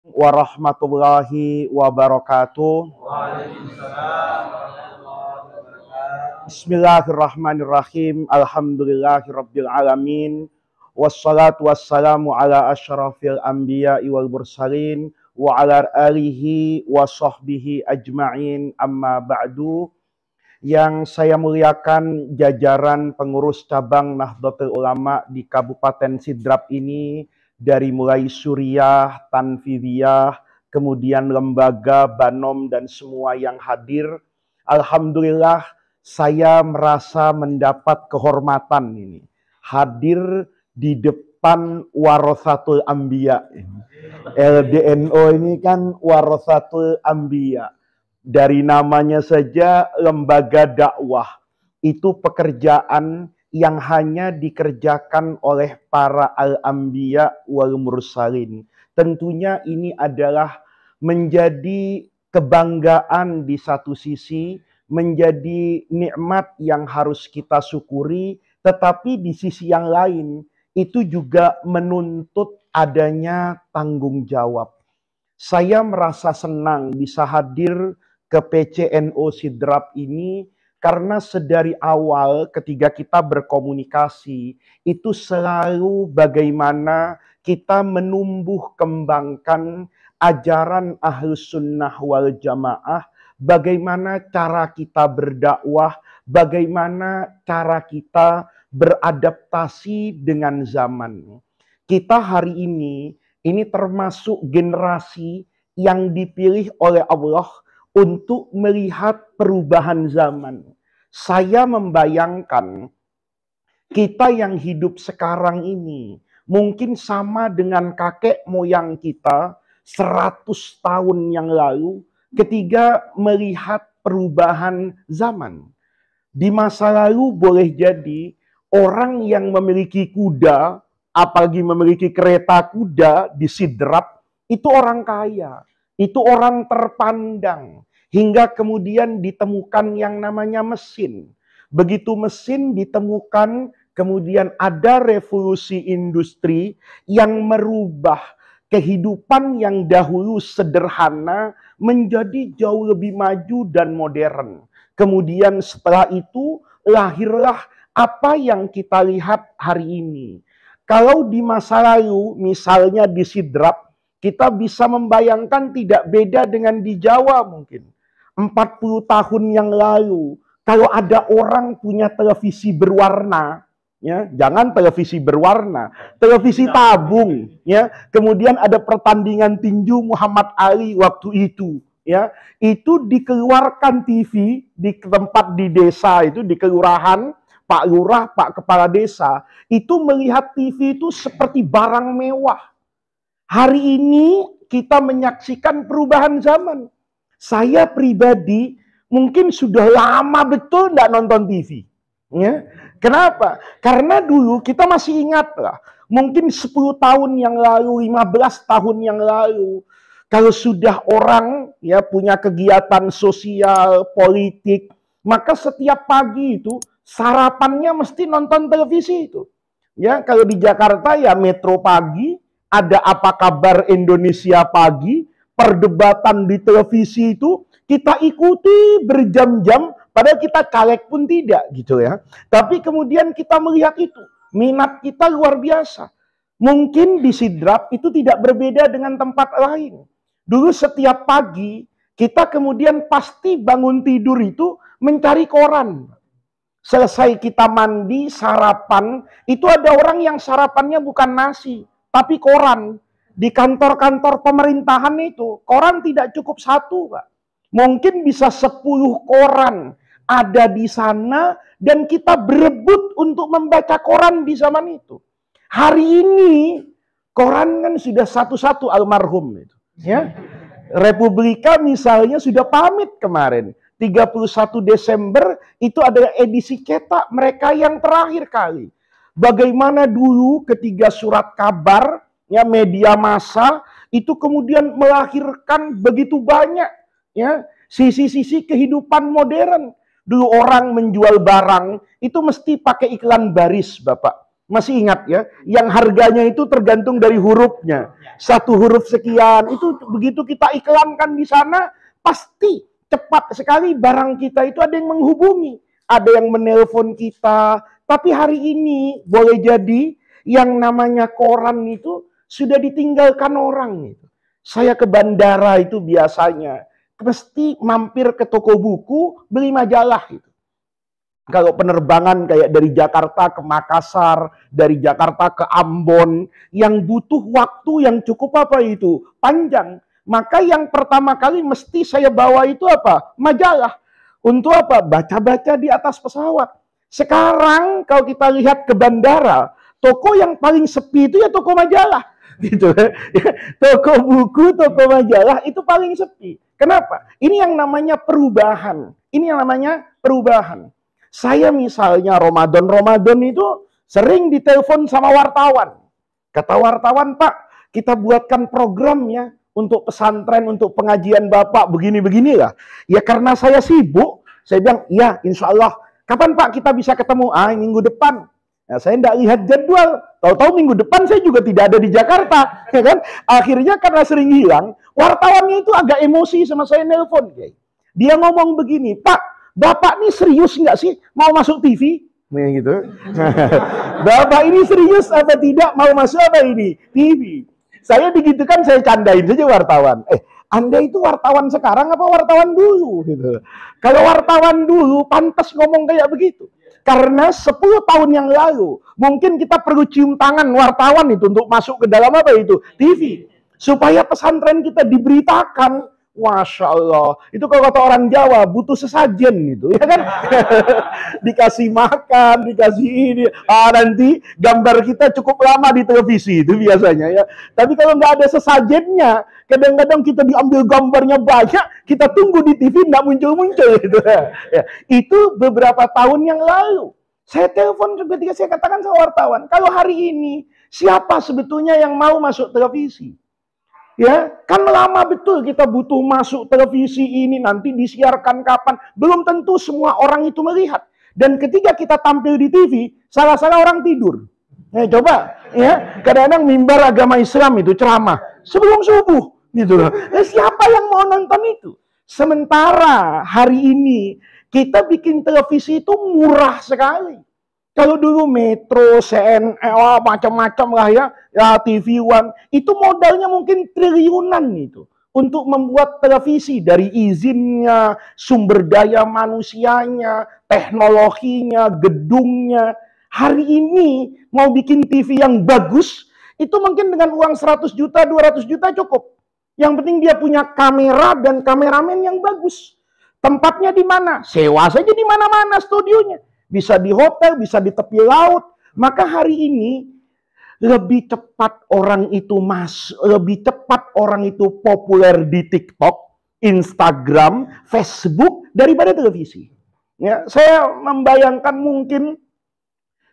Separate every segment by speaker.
Speaker 1: Warahmatullahi wabarakatuh.
Speaker 2: Waalaikumsalam warahmatullahi wabarakatuh.
Speaker 1: Bismillahirrahmanirrahim. Alhamdulillahirabbil alamin. Wassalatu wassalamu ala asyrafil anbiya'i wal mursalin wa ala alihi wa sahbihi ajma'in. Amma ba'du. Yang saya muliakan jajaran pengurus cabang Nahdlatul Ulama di Kabupaten Sidrap ini, dari mulai Suriah, Tanfidiyah, kemudian lembaga, Banom, dan semua yang hadir. Alhamdulillah, saya merasa mendapat kehormatan ini. Hadir di depan Warathatul Anbiya. LDNO ini kan Warathatul Anbiya. Dari namanya saja lembaga dakwah. Itu pekerjaan yang hanya dikerjakan oleh para al-anbiya wal mursalin. Tentunya ini adalah menjadi kebanggaan di satu sisi, menjadi nikmat yang harus kita syukuri, tetapi di sisi yang lain itu juga menuntut adanya tanggung jawab. Saya merasa senang bisa hadir ke PCNO Sidrap ini, karena sedari awal ketika kita berkomunikasi, itu selalu bagaimana kita menumbuh kembangkan ajaran Ahlus Sunnah wal Jamaah, bagaimana cara kita berdakwah, bagaimana cara kita beradaptasi dengan zaman. Kita hari ini termasuk generasi yang dipilih oleh Allah untuk melihat perubahan zaman. Saya membayangkan kita yang hidup sekarang ini mungkin sama dengan kakek moyang kita 100 tahun yang lalu ketika melihat perubahan zaman. Di masa lalu boleh jadi orang yang memiliki kuda, apalagi memiliki kereta kuda di Sidrap, itu orang kaya. Itu orang terpandang. Hingga kemudian ditemukan yang namanya mesin. Begitu mesin ditemukan, kemudian ada revolusi industri yang merubah kehidupan yang dahulu sederhana menjadi jauh lebih maju dan modern. Kemudian setelah itu lahirlah apa yang kita lihat hari ini. Kalau di masa lalu, misalnya di Sidrap, kita bisa membayangkan tidak beda dengan di Jawa mungkin. 40 tahun yang lalu, kalau ada orang punya televisi berwarna, ya, jangan televisi berwarna, televisi tabung, ya. Kemudian ada pertandingan tinju Muhammad Ali waktu itu, ya. Itu dikeluarkan TV di tempat di desa itu, di kelurahan, Pak Lurah, Pak Kepala Desa, itu melihat TV itu seperti barang mewah. Hari ini kita menyaksikan perubahan zaman. Saya pribadi mungkin sudah lama betul tidak nonton TV. Ya. Kenapa? Karena dulu kita masih ingat lah. Mungkin 10 tahun yang lalu, 15 tahun yang lalu. Kalau sudah orang ya punya kegiatan sosial, politik, maka setiap pagi itu sarapannya mesti nonton televisi itu. Ya, kalau di Jakarta ya Metro Pagi, ada Apa Kabar Indonesia Pagi, perdebatan di televisi itu kita ikuti berjam-jam, padahal kita caleg pun tidak gitu ya. Tapi kemudian kita melihat itu, minat kita luar biasa. Mungkin di Sidrap itu tidak berbeda dengan tempat lain. Dulu setiap pagi kita kemudian pasti bangun tidur itu mencari koran. Selesai kita mandi, sarapan, itu ada orang yang sarapannya bukan nasi, tapi koran. Di kantor-kantor pemerintahan itu, koran tidak cukup satu, Pak. Mungkin bisa 10 koran ada di sana, dan kita berebut untuk membaca koran di zaman itu. Hari ini, koran kan sudah satu-satu almarhum. Itu, ya. Republika misalnya sudah pamit kemarin. 31 Desember itu adalah edisi cetak mereka yang terakhir kali. Bagaimana dulu ketika surat kabar, ya media massa itu kemudian melahirkan begitu banyak ya sisi-sisi kehidupan modern. Dulu orang menjual barang itu mesti pakai iklan baris, Bapak. Masih ingat ya? Yang harganya itu tergantung dari hurufnya. Satu huruf sekian. Itu begitu kita iklankan di sana, pasti cepat sekali barang kita itu ada yang menghubungi. Ada yang menelpon kita. Tapi hari ini boleh jadi yang namanya koran itu sudah ditinggalkan orang. Saya ke bandara itu biasanya mesti mampir ke toko buku, beli majalah itu. Kalau penerbangan kayak dari Jakarta ke Makassar, dari Jakarta ke Ambon, yang butuh waktu yang cukup apa itu? Panjang. Maka yang pertama kali mesti saya bawa itu apa? Majalah. Untuk apa? Baca-baca di atas pesawat. Sekarang kalau kita lihat ke bandara, toko yang paling sepi itu ya toko majalah. Gitu. Toko buku, toko majalah itu paling sepi. Kenapa? Ini yang namanya perubahan. Ini yang namanya perubahan. Saya misalnya Ramadan itu sering ditelepon sama wartawan. Kata wartawan, Pak, kita buatkan program ya untuk pesantren, untuk pengajian Bapak, begini-beginilah. Ya karena saya sibuk, saya bilang, ya insya Allah. Kapan Pak kita bisa ketemu? Minggu depan. Nah, saya tidak lihat jadwal. Tahu-tahu minggu depan saya juga tidak ada di Jakarta. Ya kan? Akhirnya karena sering hilang, wartawannya itu agak emosi sama saya nelpon. Dia ngomong begini, Pak, Bapak ini serius nggak sih mau masuk TV? Nah, gitu. Bapak ini serius apa tidak mau masuk apa ini? TV. Saya digitukan, saya candain saja wartawan. Anda itu wartawan sekarang apa wartawan dulu? Gitu. Kalau wartawan dulu pantas ngomong kayak begitu. Karena 10 tahun yang lalu mungkin kita perlu cium tangan wartawan itu untuk masuk ke dalam apa itu? TV. Supaya pesantren kita diberitakan. Masya Allah, itu kalau kata orang Jawa butuh sesajen gitu, ya kan? Dikasih makan, dikasih ini, nanti gambar kita cukup lama di televisi itu biasanya ya. Tapi kalau nggak ada sesajennya, kadang-kadang kita diambil gambarnya banyak, kita tunggu di TV nggak muncul-muncul gitu. Ya, itu beberapa tahun yang lalu. Saya telepon ketika saya katakan sama wartawan, kalau hari ini siapa sebetulnya yang mau masuk televisi? Ya, kan lama betul kita butuh masuk televisi ini, nanti disiarkan kapan. Belum tentu semua orang itu melihat. Dan ketika kita tampil di TV, salah-salah orang tidur. Coba, ya, kadang-kadang mimbar agama Islam itu ceramah sebelum subuh, gitu loh. Siapa yang mau nonton itu? Sementara hari ini kita bikin televisi itu murah sekali. Kalau dulu Metro, CNN, macam-macam lah ya TV One, itu modalnya mungkin triliunan itu untuk membuat televisi dari izinnya, sumber daya manusianya, teknologinya, gedungnya. Hari ini mau bikin TV yang bagus, itu mungkin dengan uang 100 juta, 200 juta cukup. Yang penting dia punya kamera dan kameramen yang bagus. Tempatnya di mana? Sewa saja di mana-mana studionya. Bisa di hotel, bisa di tepi laut. Maka hari ini lebih cepat orang itu lebih cepat orang itu populer di TikTok, Instagram, Facebook daripada televisi. Ya, saya membayangkan mungkin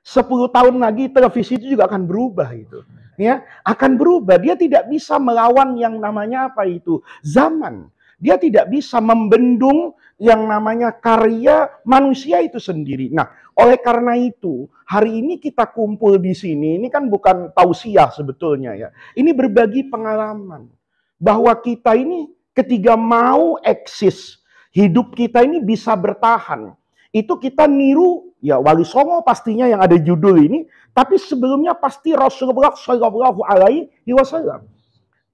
Speaker 1: 10 tahun lagi televisi itu juga akan berubah itu. Ya, akan berubah. Dia tidak bisa melawan yang namanya apa itu? Zaman. Dia tidak bisa membendung yang namanya karya manusia itu sendiri. Nah, oleh karena itu, hari ini kita kumpul di sini, ini kan bukan tausiah sebetulnya ya. Ini berbagi pengalaman. Bahwa kita ini ketika mau eksis, hidup kita ini bisa bertahan. Itu kita niru, ya Wali Songo pastinya yang ada judul ini, tapi sebelumnya pasti Rasulullah Shallallahu Alaihi Wasallam.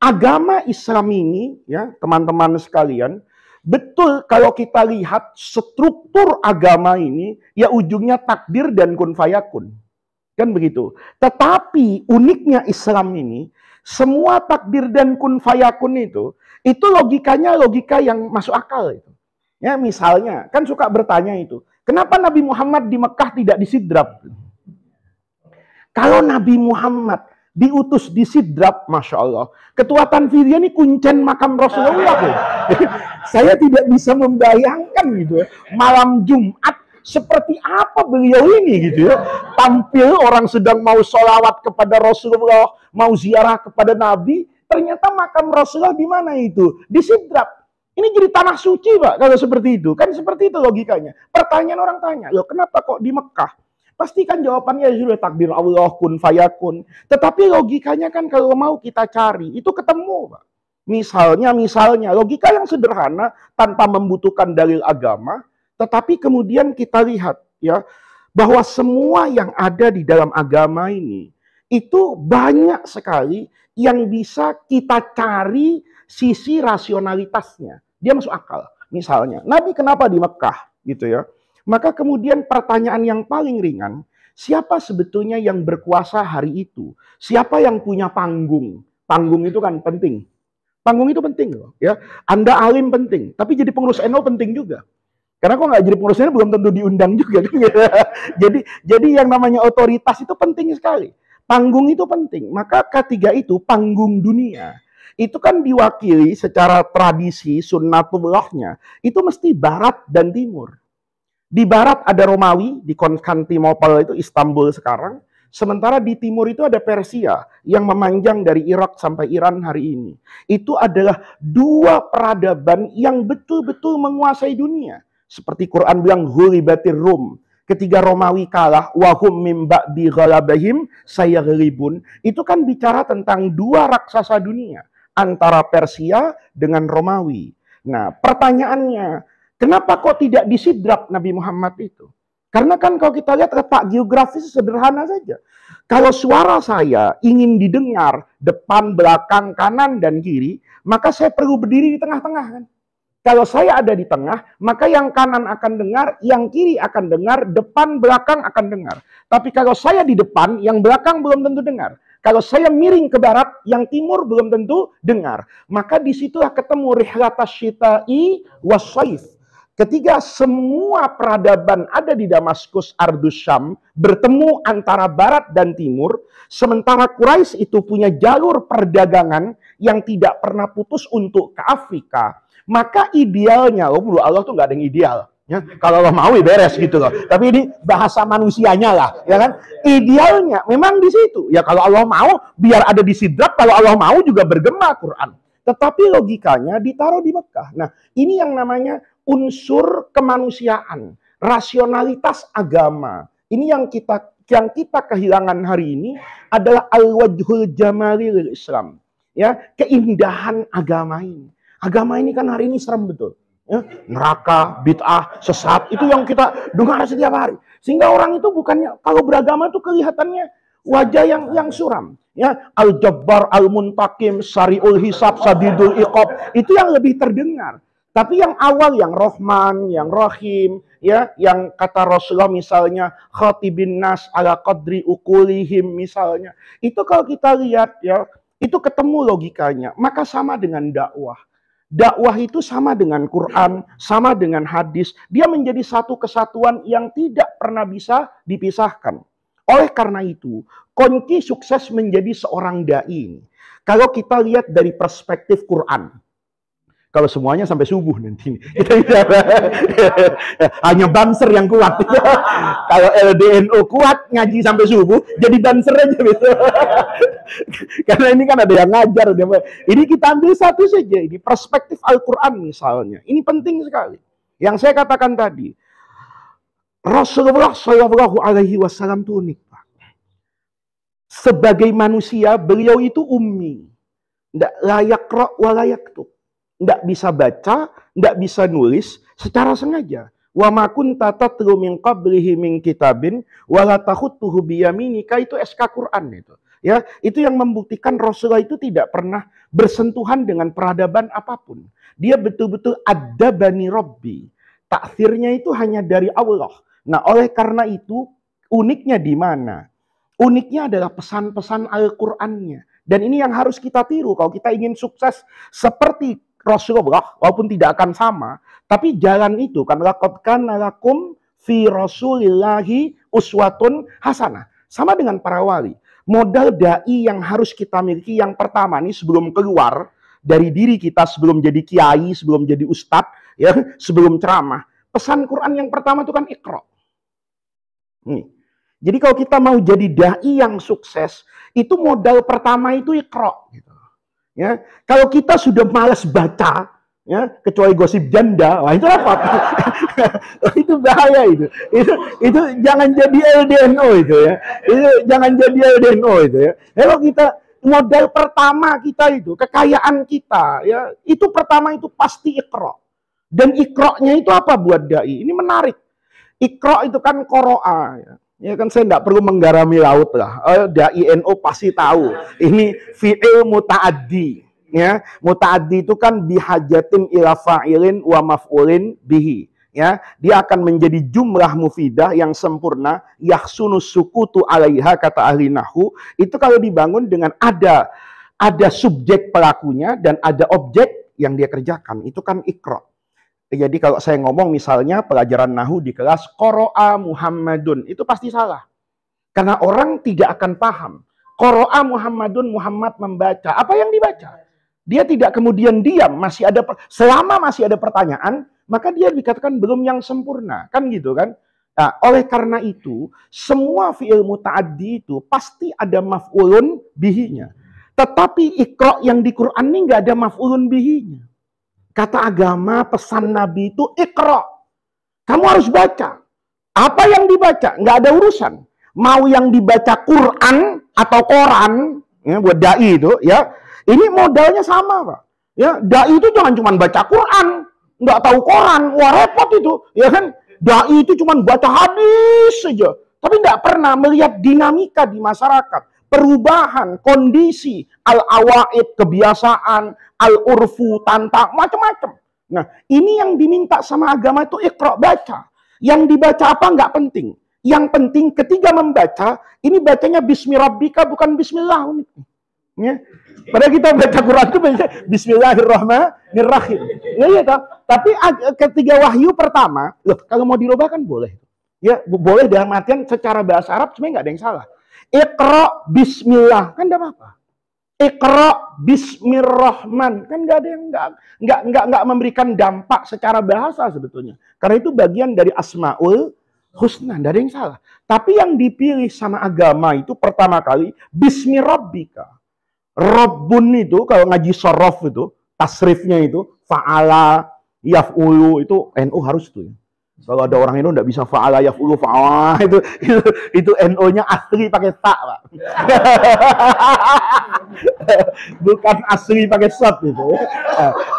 Speaker 1: Agama Islam ini, ya teman-teman sekalian, betul kalau kita lihat struktur agama ini, ya ujungnya takdir dan kun fayakun. Kan begitu. Tetapi uniknya Islam ini, semua takdir dan kun fayakun itu logikanya logika yang masuk akal itu. Ya misalnya, kan suka bertanya itu, kenapa Nabi Muhammad di Mekah tidak disidrap? Kalau Nabi Muhammad diutus di Sidrap, Masya Allah. Ketua Tanfidiyah ini kuncen makam Rasulullah. Saya tidak bisa membayangkan gitu ya. Malam Jumat seperti apa beliau ini gitu ya. Tampil orang sedang mau sholawat kepada Rasulullah, mau ziarah kepada Nabi. Ternyata makam Rasulullah di mana itu? Di Sidrap. Ini jadi tanah suci Pak kalau seperti itu. Kan seperti itu logikanya. Pertanyaan orang tanya, loh kenapa kok di Mekah? Pasti kan jawabannya sudah takdir Allah, kun fayakun. Tetapi logikanya kan kalau mau kita cari, itu ketemu, Pak. Misalnya, logika yang sederhana tanpa membutuhkan dalil agama, tetapi kemudian kita lihat ya bahwa semua yang ada di dalam agama ini itu banyak sekali yang bisa kita cari sisi rasionalitasnya. Dia masuk akal. Misalnya, Nabi kenapa di Mekah gitu ya? Maka kemudian pertanyaan yang paling ringan, siapa sebetulnya yang berkuasa hari itu? Siapa yang punya panggung? Panggung itu kan penting. Panggung itu penting loh, ya. Anda alim penting, tapi jadi pengurus NU penting juga. Karena kok nggak jadi pengurus NU belum tentu diundang juga kan. jadi yang namanya otoritas itu penting sekali. Panggung itu penting. Maka ketiga itu panggung dunia. Itu kan diwakili secara tradisi sunnatullahnya. Itu mesti barat dan timur. Di barat ada Romawi, di Konstantinopel itu Istanbul sekarang. Sementara di timur itu ada Persia yang memanjang dari Irak sampai Iran hari ini. Itu adalah dua peradaban yang betul-betul menguasai dunia. Seperti Quran bilang, Ghulibatir Rum. Ketika Romawi kalah, wahum mim ba'di ghalabahim sayaghlibun. Itu kan bicara tentang dua raksasa dunia. Antara Persia dengan Romawi. Nah, pertanyaannya, kenapa kok tidak disidrak Nabi Muhammad itu? Karena kan kalau kita lihat letak geografis sederhana saja. Kalau suara saya ingin didengar depan, belakang, kanan, dan kiri, maka saya perlu berdiri di tengah-tengah kan. Kalau saya ada di tengah, maka yang kanan akan dengar, yang kiri akan dengar, depan, belakang akan dengar. Tapi kalau saya di depan, yang belakang belum tentu dengar. Kalau saya miring ke barat, yang timur belum tentu dengar. Maka disitulah ketemu rihlatas syita'i wassaif. Ketika semua peradaban ada di Damaskus, Ardus Syam, bertemu antara barat dan timur, sementara Quraisy itu punya jalur perdagangan yang tidak pernah putus untuk ke Afrika, maka idealnya, menurut Allah tuh nggak ada yang ideal. Ya, kalau Allah mau beres gitu loh. Tapi ini bahasa manusianya lah, ya kan? Idealnya memang di situ. Ya kalau Allah mau, biar ada di Sidrak, kalau Allah mau juga bergema Quran. Tetapi logikanya ditaruh di Mekah. Nah, ini yang namanya unsur kemanusiaan, rasionalitas agama. Ini yang kita kehilangan hari ini adalah al-wajhul jamali lil Islam. Ya, keindahan agama ini. Agama ini kan hari ini serem betul. Ya, neraka, bid'ah, sesat, itu yang kita dengar setiap hari. Sehingga orang itu bukannya, kalau beragama itu kelihatannya wajah yang suram. Ya, al-jabbar, al-muntakim, syari'ul hisab, sadidul iqab, itu yang lebih terdengar. Tapi yang awal, yang Rahman, yang Rahim, ya, yang kata Rasulullah misalnya khatibin nas ala qadri ukulihim misalnya. Itu kalau kita lihat ya, itu ketemu logikanya. Maka sama dengan dakwah. Dakwah itu sama dengan Quran, sama dengan hadis. Dia menjadi satu kesatuan yang tidak pernah bisa dipisahkan. Oleh karena itu, kunci sukses menjadi seorang dai. Kalau kita lihat dari perspektif Quran, kalau semuanya sampai subuh nanti. Hanya banser yang kuat. Kalau LDNO kuat, ngaji sampai subuh, jadi banser aja gitu. Karena ini kan ada yang ngajar. Ini kita ambil satu saja. Ini perspektif Al-Quran misalnya. Ini penting sekali. Yang saya katakan tadi, Rasulullah Shallallahu Alaihi Wasallam itu unik, Pak. Sebagai manusia, beliau itu ummi. Tidak layak roh, walayak tuh. Tidak bisa baca, tidak bisa nulis secara sengaja. Wa ma kunta tatlu min qablihi min kitabin wa la takhutuhu biyaminika, itu SK Quran itu. Ya, itu yang membuktikan Rasulullah itu tidak pernah bersentuhan dengan peradaban apapun. Dia betul-betul adabani Rabbi. Taksirnya itu hanya dari Allah. Nah, oleh karena itu uniknya di mana? Uniknya adalah pesan-pesan Al-Qur'annya. Dan ini yang harus kita tiru kalau kita ingin sukses seperti Rasulullah, walaupun tidak akan sama, tapi jalan itu kan laqad kana lakum fi Rasulillahi uswatun hasanah. Sama dengan para wali. Modal dai yang harus kita miliki yang pertama nih sebelum keluar dari diri kita, sebelum jadi kiai, sebelum jadi ustadz, ya, sebelum ceramah. Pesan Quran yang pertama itu kan Iqra. Nih. Jadi kalau kita mau jadi dai yang sukses, itu modal pertama itu Iqra gitu. Ya, kalau kita sudah malas baca, ya, kecuali gosip janda. Wah, itu apa? Itu bahaya itu. Itu jangan jadi LDNO itu ya. Itu jangan jadi LDNO itu ya. Kalau kita modal pertama kita itu, kekayaan kita ya, itu pertama itu pasti Iqra. Dan Iqra-nya itu apa buat dai? Ini menarik. Iqra itu kan qoro'a ya. Ya kan saya nggak perlu menggarami laut lah. Dai NO pasti tahu. Ini fi'il muta'addi. Ya, muta'addi itu kan bihajatin ila fa'ilin wa maf'ulin bihi. Ya, dia akan menjadi jumlah mufidah yang sempurna, yahsunu sukutu alaiha, kata ahli nahwu. Itu kalau dibangun dengan ada subjek pelakunya dan ada objek yang dia kerjakan. Itu kan Iqra. Jadi kalau saya ngomong misalnya pelajaran nahwu di kelas qoro'a Muhammadun, itu pasti salah. Karena orang tidak akan paham. Qoro'a Muhammadun, Muhammad membaca. Apa yang dibaca? Dia tidak kemudian diam, selama masih ada pertanyaan, maka dia dikatakan belum yang sempurna, kan gitu kan? Nah, oleh karena itu, semua fi'il muta'addi itu pasti ada maf'ulun bihinya. Tetapi Iqra yang di Quran ini nggak ada maf'ulun bihinya. Kata agama, pesan Nabi itu Iqra. Kamu harus baca. Apa yang dibaca? Nggak ada urusan. Mau yang dibaca Quran atau Quran, ya, buat dai itu, ya. Ini modalnya sama, Pak. Ya, dai itu jangan cuma baca Quran, nggak tahu Quran, wah repot itu, ya kan? Dai itu cuma baca hadis saja, tapi nggak pernah melihat dinamika di masyarakat, perubahan, kondisi, al-awaid, kebiasaan, al-urfu, tantang, macam-macam. Nah, ini yang diminta sama agama itu Iqra, baca. Yang dibaca apa nggak penting. Yang penting ketika membaca, ini bacanya Bismi Rabbika, bukan Bismillah. Ya. Padahal kita baca Quran itu baca Bismillahirrahmanirrahim. Ya, tapi ketiga wahyu pertama, loh, kalau mau dirubah kan boleh. Ya, boleh dalam artian secara bahasa Arab sebenarnya nggak ada yang salah. Iqra Bismillah kan enggak apa-apa. Iqra Bismirrahman kan nggak ada yang nggak memberikan dampak secara bahasa sebetulnya. Karena itu bagian dari Asmaul Husna, nggak ada yang salah. Tapi yang dipilih sama agama itu pertama kali Bismi Rabbika. Rabbun itu kalau ngaji sorof itu tasrifnya itu fa'ala yaf'ulu itu NU harus tuh ya. Kalau ada orang itu nggak bisa fa'ala yaf'ulu fa'ala itu NU-nya asli pakai ta, Pak. Bukan asli pakai sot itu.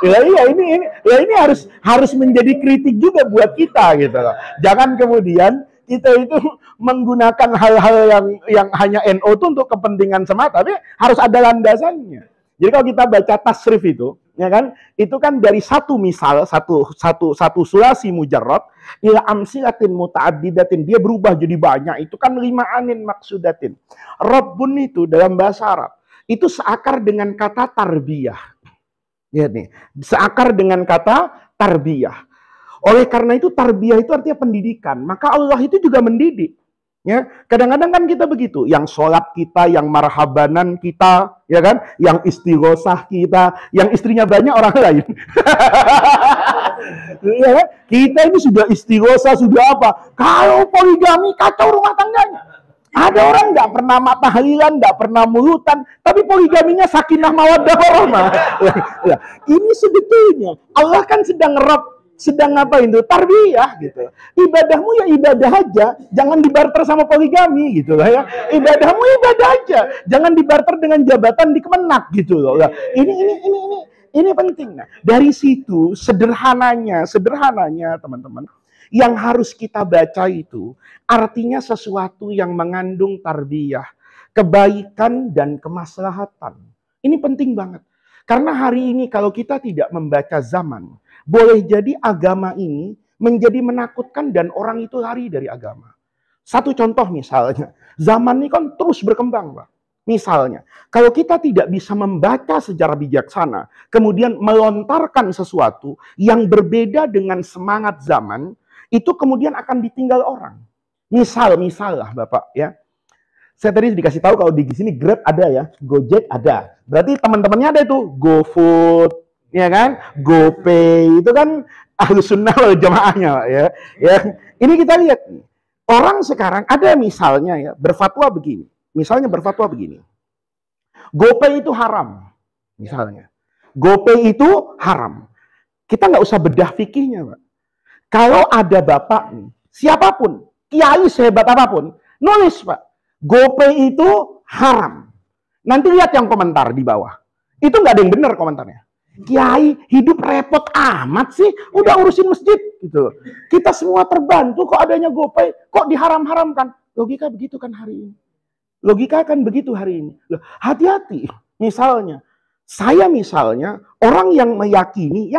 Speaker 1: Ya ini harus menjadi kritik juga buat kita gitu loh. Jangan kemudian kita itu menggunakan hal-hal yang hanya NO itu untuk kepentingan semata, tapi harus ada landasannya. Jadi kalau kita baca tasrif itu, ya kan, itu kan dari satu misal, satu sulasi mujarrad ila amsilatin muta'addidatin, dia berubah jadi banyak. Itu kan 5 anin maksudatin. Rabbun itu dalam bahasa Arab itu seakar dengan kata tarbiyah. Ya nih, seakar dengan kata tarbiyah. Oleh karena itu tarbiyah itu artinya pendidikan. Maka Allah itu juga mendidik. Ya, kadang-kadang kan kita begitu, yang sholat kita, yang marhabanan kita, ya kan, yang istighosah kita, yang istrinya banyak orang lain. Ya, kita ini sudah istighosah, sudah apa? Kalau poligami kacau rumah tangganya. Ada orang nggak pernah matahalilan, nggak pernah mulutan, tapi poligaminya sakinah mawaddah warahmah. Ini sebetulnya Allah kan sedang ngapain tuh? Tarbiyah gitu. Ibadahmu ya ibadah aja, jangan dibarter sama poligami gitu lah ya. Ibadahmu ibadah aja, jangan dibarter dengan jabatan di Kemenak gitu loh. Ini penting. Nah, dari situ sederhananya teman-teman, yang harus kita baca itu artinya sesuatu yang mengandung tarbiyah, kebaikan dan kemaslahatan. Ini penting banget. Karena hari ini kalau kita tidak membaca zaman, boleh jadi agama ini menjadi menakutkan dan orang itu lari dari agama. Satu contoh misalnya, zaman ini kan terus berkembang, Pak. Misalnya, kalau kita tidak bisa membaca secara bijaksana, kemudian melontarkan sesuatu yang berbeda dengan semangat zaman, itu kemudian akan ditinggal orang. Misal lah Bapak ya. Saya tadi dikasih tahu kalau di sini Grab ada ya, Gojek ada. Berarti teman-temannya ada itu, GoFood, ya kan? GoPay, itu kan Ahlus Sunnah wal Jamaahnya ya. Ya. Ini kita lihat nih. Orang sekarang ada misalnya ya, berfatwa begini. Misalnya berfatwa begini. GoPay itu haram. Misalnya. GoPay itu haram. Kita nggak usah bedah fikihnya, Pak. Kalau ada bapak nih, siapapun, kiai sehebat apapun, nulis, Pak, GoPay itu haram. Nanti lihat yang komentar di bawah. Itu nggak ada yang benar komentarnya. Kiai hidup repot amat sih, udah urusin masjid gitu. Kita semua terbantu kok adanya GoPay, kok diharam-haramkan. Logika begitu kan hari ini. Logika kan begitu hari ini. Hati-hati. Misalnya, saya misalnya orang yang meyakini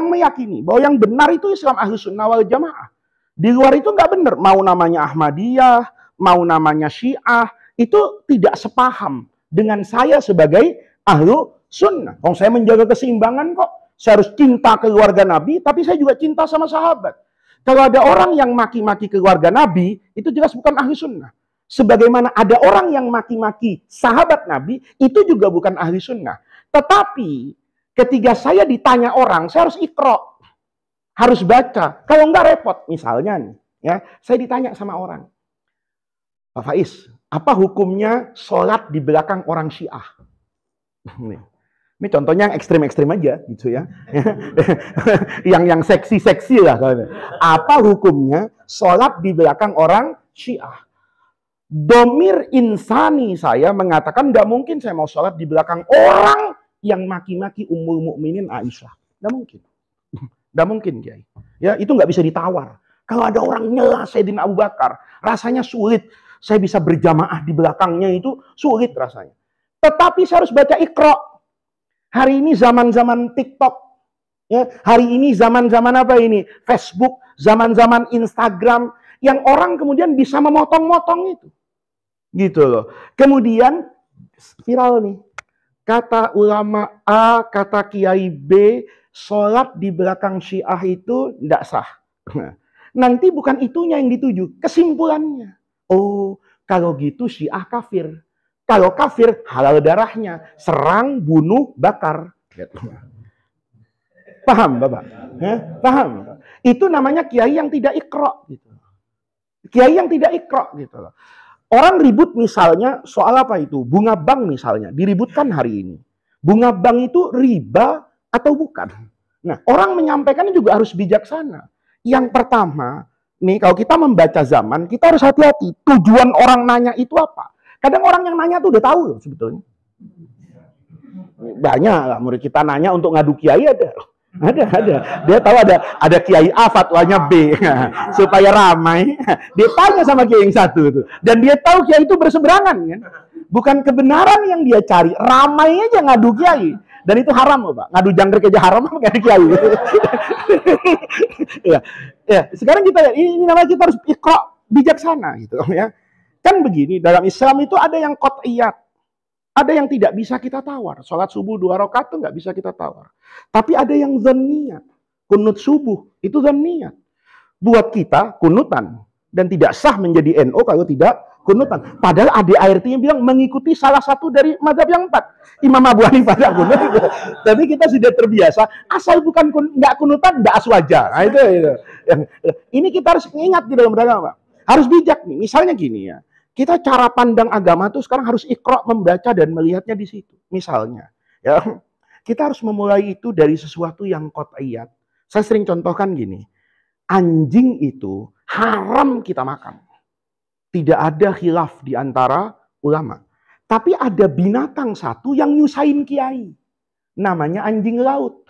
Speaker 1: bahwa yang benar itu Islam Ahlus Sunnah wal Jamaah. Di luar itu nggak benar. Mau namanya Ahmadiyah, mau namanya Syiah, itu tidak sepaham dengan saya sebagai Ahlu Sunnah. Saya menjaga keseimbangan kok. Saya harus cinta keluarga Nabi, tapi saya juga cinta sama sahabat. Kalau ada orang yang maki-maki keluarga Nabi, itu jelas bukan Ahlu Sunnah. Sebagaimana ada orang yang maki-maki sahabat Nabi, itu juga bukan Ahlu Sunnah. Tetapi ketika saya ditanya orang, saya harus ikra, harus baca. Kalau enggak repot, misalnya nih, ya, saya ditanya sama orang, Pak Faiz, apa hukumnya sholat di belakang orang Syiah? Ini contohnya yang ekstrim-ekstrim aja, gitu ya. yang seksi-seksi lah. Apa hukumnya sholat di belakang orang Syiah? Domir insani saya mengatakan nggak mungkin saya mau sholat di belakang orang yang maki-maki Ummul Mukminin Aisyah. Nggak mungkin. Nggak mungkin, Kiai. Ya, itu nggak bisa ditawar. Kalau ada orang nyela Sayyidina Abu Bakar, rasanya sulit. Saya bisa berjamaah di belakangnya itu sulit rasanya. Tetapi saya harus baca Iqra. Hari ini zaman-zaman TikTok. Ya, hari ini zaman-zaman apa ini? Facebook, zaman-zaman Instagram. Yang orang kemudian bisa memotong-motong itu. Gitu loh. Kemudian viral nih. Kata ulama A, kata kiai B, sholat di belakang Syiah itu tidak sah. Nanti bukan itunya yang dituju, kesimpulannya. Oh, kalau gitu Syiah kafir. Kalau kafir, halal darahnya. Serang, bunuh, bakar. Paham, Bapak? Paham? Itu namanya kiai yang tidak ikra. Gitu. Kiai yang tidak ikra. Gitu. Orang ribut misalnya soal apa itu? Bunga bank misalnya, diributkan hari ini. Bunga bank itu riba atau bukan? Nah, orang menyampaikannya juga harus bijaksana. Yang pertama, nih kalau kita membaca zaman, kita harus hati-hati. Tujuan orang nanya itu apa? Kadang orang yang nanya tuh udah tahu loh sebetulnya. Banyak lah murid kita nanya untuk ngadu kiai ada. Ada. Dia tahu ada kiai A fatwanya B. Supaya ramai. Dia tanya sama kiai yang satu itu. Dan dia tahu kiai itu berseberangan kan. Bukan kebenaran yang dia cari, ramai aja ngadu kiai. Dan itu haram loh, Pak. Ngadu jangkrik aja haram apa ngadu kiai. Ya, sekarang kita ini namanya kita harus iqra bijaksana gitu ya. Kan begini, dalam Islam itu ada yang qat'iyat. Ada yang tidak bisa kita tawar. Sholat subuh 2 rakaat itu nggak bisa kita tawar. Tapi ada yang dzanniyat. Kunut subuh itu dzanniyat. Buat kita kunutan. Dan tidak sah menjadi NO kalau tidak kunutan. Padahal ADART-nya bilang mengikuti salah satu dari mazhab yang 4. Imam Abu Hanifah tidak kunut. Tapi kita sudah terbiasa. Asal bukan nggak kunutan, nggak aswaja. Nah, itu. Ini kita harus ingat di dalam beragama. Harus bijak nih. Misalnya gini ya. Kita cara pandang agama itu sekarang harus iqra membaca dan melihatnya di situ. Misalnya, ya, kita harus memulai itu dari sesuatu yang qat'iyat. Saya sering contohkan gini, anjing itu haram kita makan. Tidak ada khilaf di antara ulama. Tapi ada binatang satu yang nyusahin kiai. Namanya anjing laut.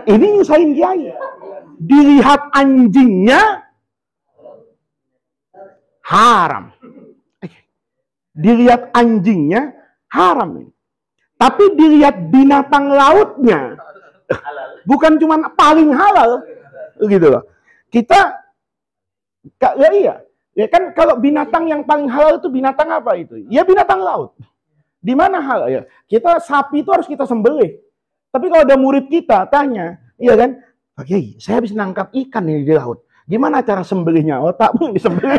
Speaker 1: Ini nyusahin kiai. Dilihat anjingnya, haram. Dilihat anjingnya, haram ini. Tapi dilihat binatang lautnya, bukan cuma paling halal, gitu loh. Kita, ya iya, ya kan kalau binatang yang paling halal itu binatang apa itu? Ya binatang laut. Di mana halal ya? Kita sapi itu harus kita sembelih. Tapi kalau ada murid kita tanya, iya kan, Pak Kiai, saya habis nangkap ikan ini di laut. Gimana cara sembelihnya? Otakmu disembelih.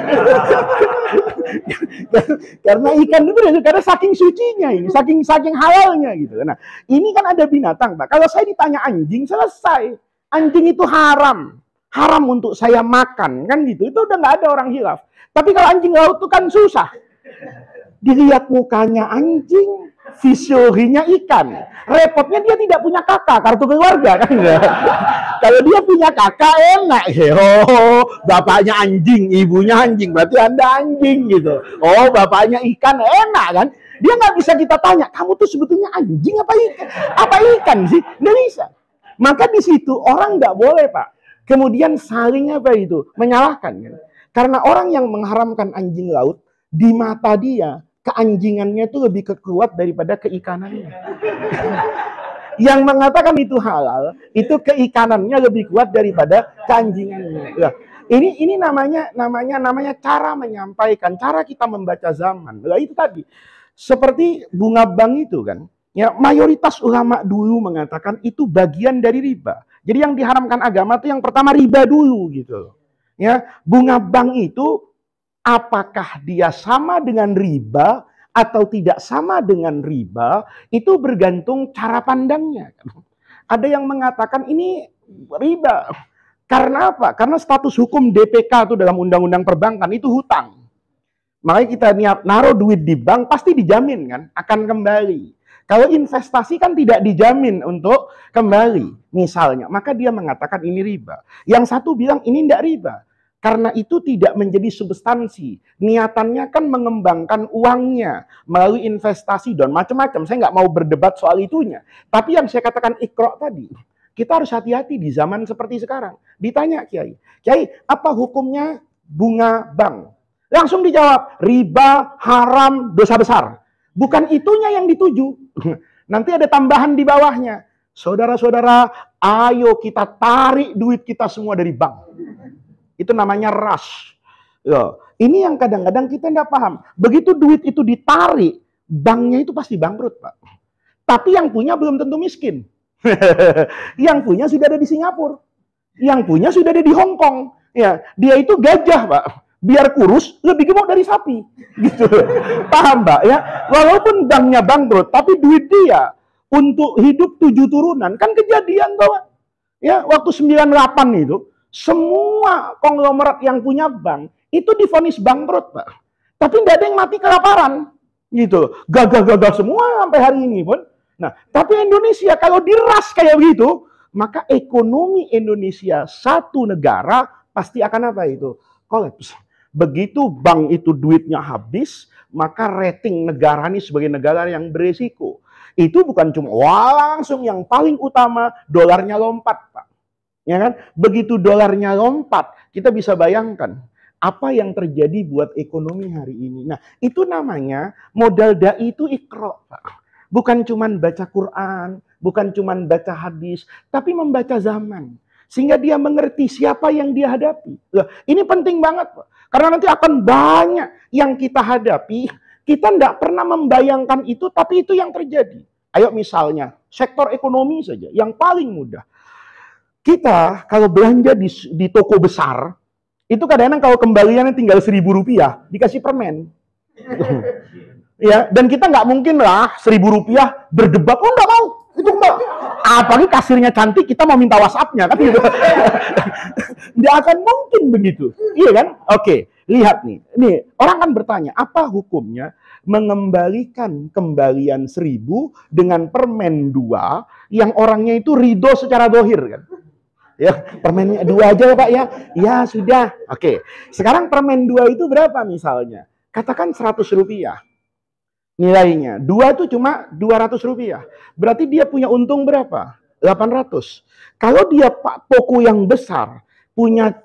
Speaker 1: Karena ikan itu karena saking sucinya ini, saking halalnya gitu. Nah, ini kan ada binatang, Pak. Kalau saya ditanya anjing, selesai. Anjing itu haram. Haram untuk saya makan, kan gitu. Itu udah nggak ada orang hilaf. Tapi kalau anjing laut itu kan susah. Dilihat mukanya anjing, fisiologinya ikan. Repotnya dia tidak punya kakak, kartu keluarga kan. Kalau dia punya kakak enak. Oh, bapaknya anjing, ibunya anjing, berarti Anda anjing gitu. Oh, bapaknya ikan enak kan. Dia nggak bisa kita tanya, kamu tuh sebetulnya anjing apa ikan? Apa ikan sih? Nggak bisa. Maka di situ orang nggak boleh, Pak. Kemudian saling apa itu? Menyalahkan. Kan? Karena orang yang mengharamkan anjing laut, di mata dia, keanjingannya itu lebih kuat daripada keikanannya. Yang mengatakan itu halal, itu keikanannya lebih kuat daripada keanjingannya. Nah, ini namanya cara menyampaikan, cara kita membaca zaman. Nah, itu tadi. Seperti bunga bank itu kan. Ya, mayoritas ulama dulu mengatakan itu bagian dari riba. Jadi yang diharamkan agama itu yang pertama riba dulu gitu. Ya, bunga bank itu apakah dia sama dengan riba atau tidak sama dengan riba, itu bergantung cara pandangnya. Ada yang mengatakan ini riba. Karena apa? Karena status hukum DPK itu dalam undang-undang perbankan itu hutang. Makanya kita niat naruh duit di bank pasti dijamin kan akan kembali. Kalau investasi kan tidak dijamin untuk kembali, misalnya. Maka dia mengatakan ini riba. Yang satu bilang ini tidak riba. Karena itu tidak menjadi substansi. Niatannya kan mengembangkan uangnya melalui investasi dan macam-macam. Saya nggak mau berdebat soal itunya. Tapi yang saya katakan Iqra tadi, kita harus hati-hati di zaman seperti sekarang. Ditanya Kiai, Kiai apa hukumnya bunga bank? Langsung dijawab, riba, haram, dosa besar. Bukan itunya yang dituju. Nanti ada tambahan di bawahnya. Saudara-saudara, ayo kita tarik duit kita semua dari bank. Itu namanya rush. Loh, ini yang kadang-kadang kita nggak paham. Begitu duit itu ditarik, banknya itu pasti bangkrut, Pak. Tapi yang punya belum tentu miskin. Yang punya sudah ada di Singapura. Yang punya sudah ada di Hong Kong. Ya, dia itu gajah, Pak. Biar kurus, lebih gemuk dari sapi. Gitu. Paham, Mbak? Ya, walaupun banknya bangkrut, tapi duit dia untuk hidup 7 turunan. Kan kejadian, Pak. Ya, waktu 98 itu, semua konglomerat yang punya bank, itu divonis bangkrut, Pak. Tapi tidak ada yang mati kelaparan. Gitu. Gagal-gagal semua sampai hari ini pun. Nah, tapi Indonesia kalau diras kayak begitu, maka ekonomi Indonesia satu negara pasti akan apa itu? Kolaps. Begitu bank itu duitnya habis, maka rating negara ini sebagai negara yang beresiko. Itu bukan cuma langsung yang paling utama dolarnya lompat, Pak. Ya kan? Begitu dolarnya lompat, kita bisa bayangkan apa yang terjadi buat ekonomi hari ini. Nah, itu namanya modal dai itu Iqra, Pak. Bukan cuma baca Quran, bukan cuma baca hadis, tapi membaca zaman. Sehingga dia mengerti siapa yang dia hadapi. Loh, ini penting banget, Pak. Karena nanti akan banyak yang kita hadapi, kita tidak pernah membayangkan itu, tapi itu yang terjadi. Ayo misalnya, sektor ekonomi saja, yang paling mudah. Kita kalau belanja di toko besar, itu kadang-kadang kalau kembaliannya tinggal Rp1.000, dikasih permen. Ya, dan kita nggak mungkin lah Rp1.000 berdebat, oh nggak mau, itu enggak. Apalagi kasirnya cantik, kita mau minta WhatsApp-nya kan gitu. Nggak akan mungkin begitu, iya kan? Oke, lihat nih, orang kan bertanya, apa hukumnya mengembalikan kembalian 1.000 dengan permen 2 yang orangnya itu ridho secara dohir kan? Ya, permennya 2 aja ya Pak ya. Ya sudah. Oke. Sekarang permen 2 itu berapa misalnya? Katakan Rp100. Nilainya. 2 itu cuma Rp200. Berarti dia punya untung berapa? 800. Kalau dia Pak toko yang besar, punya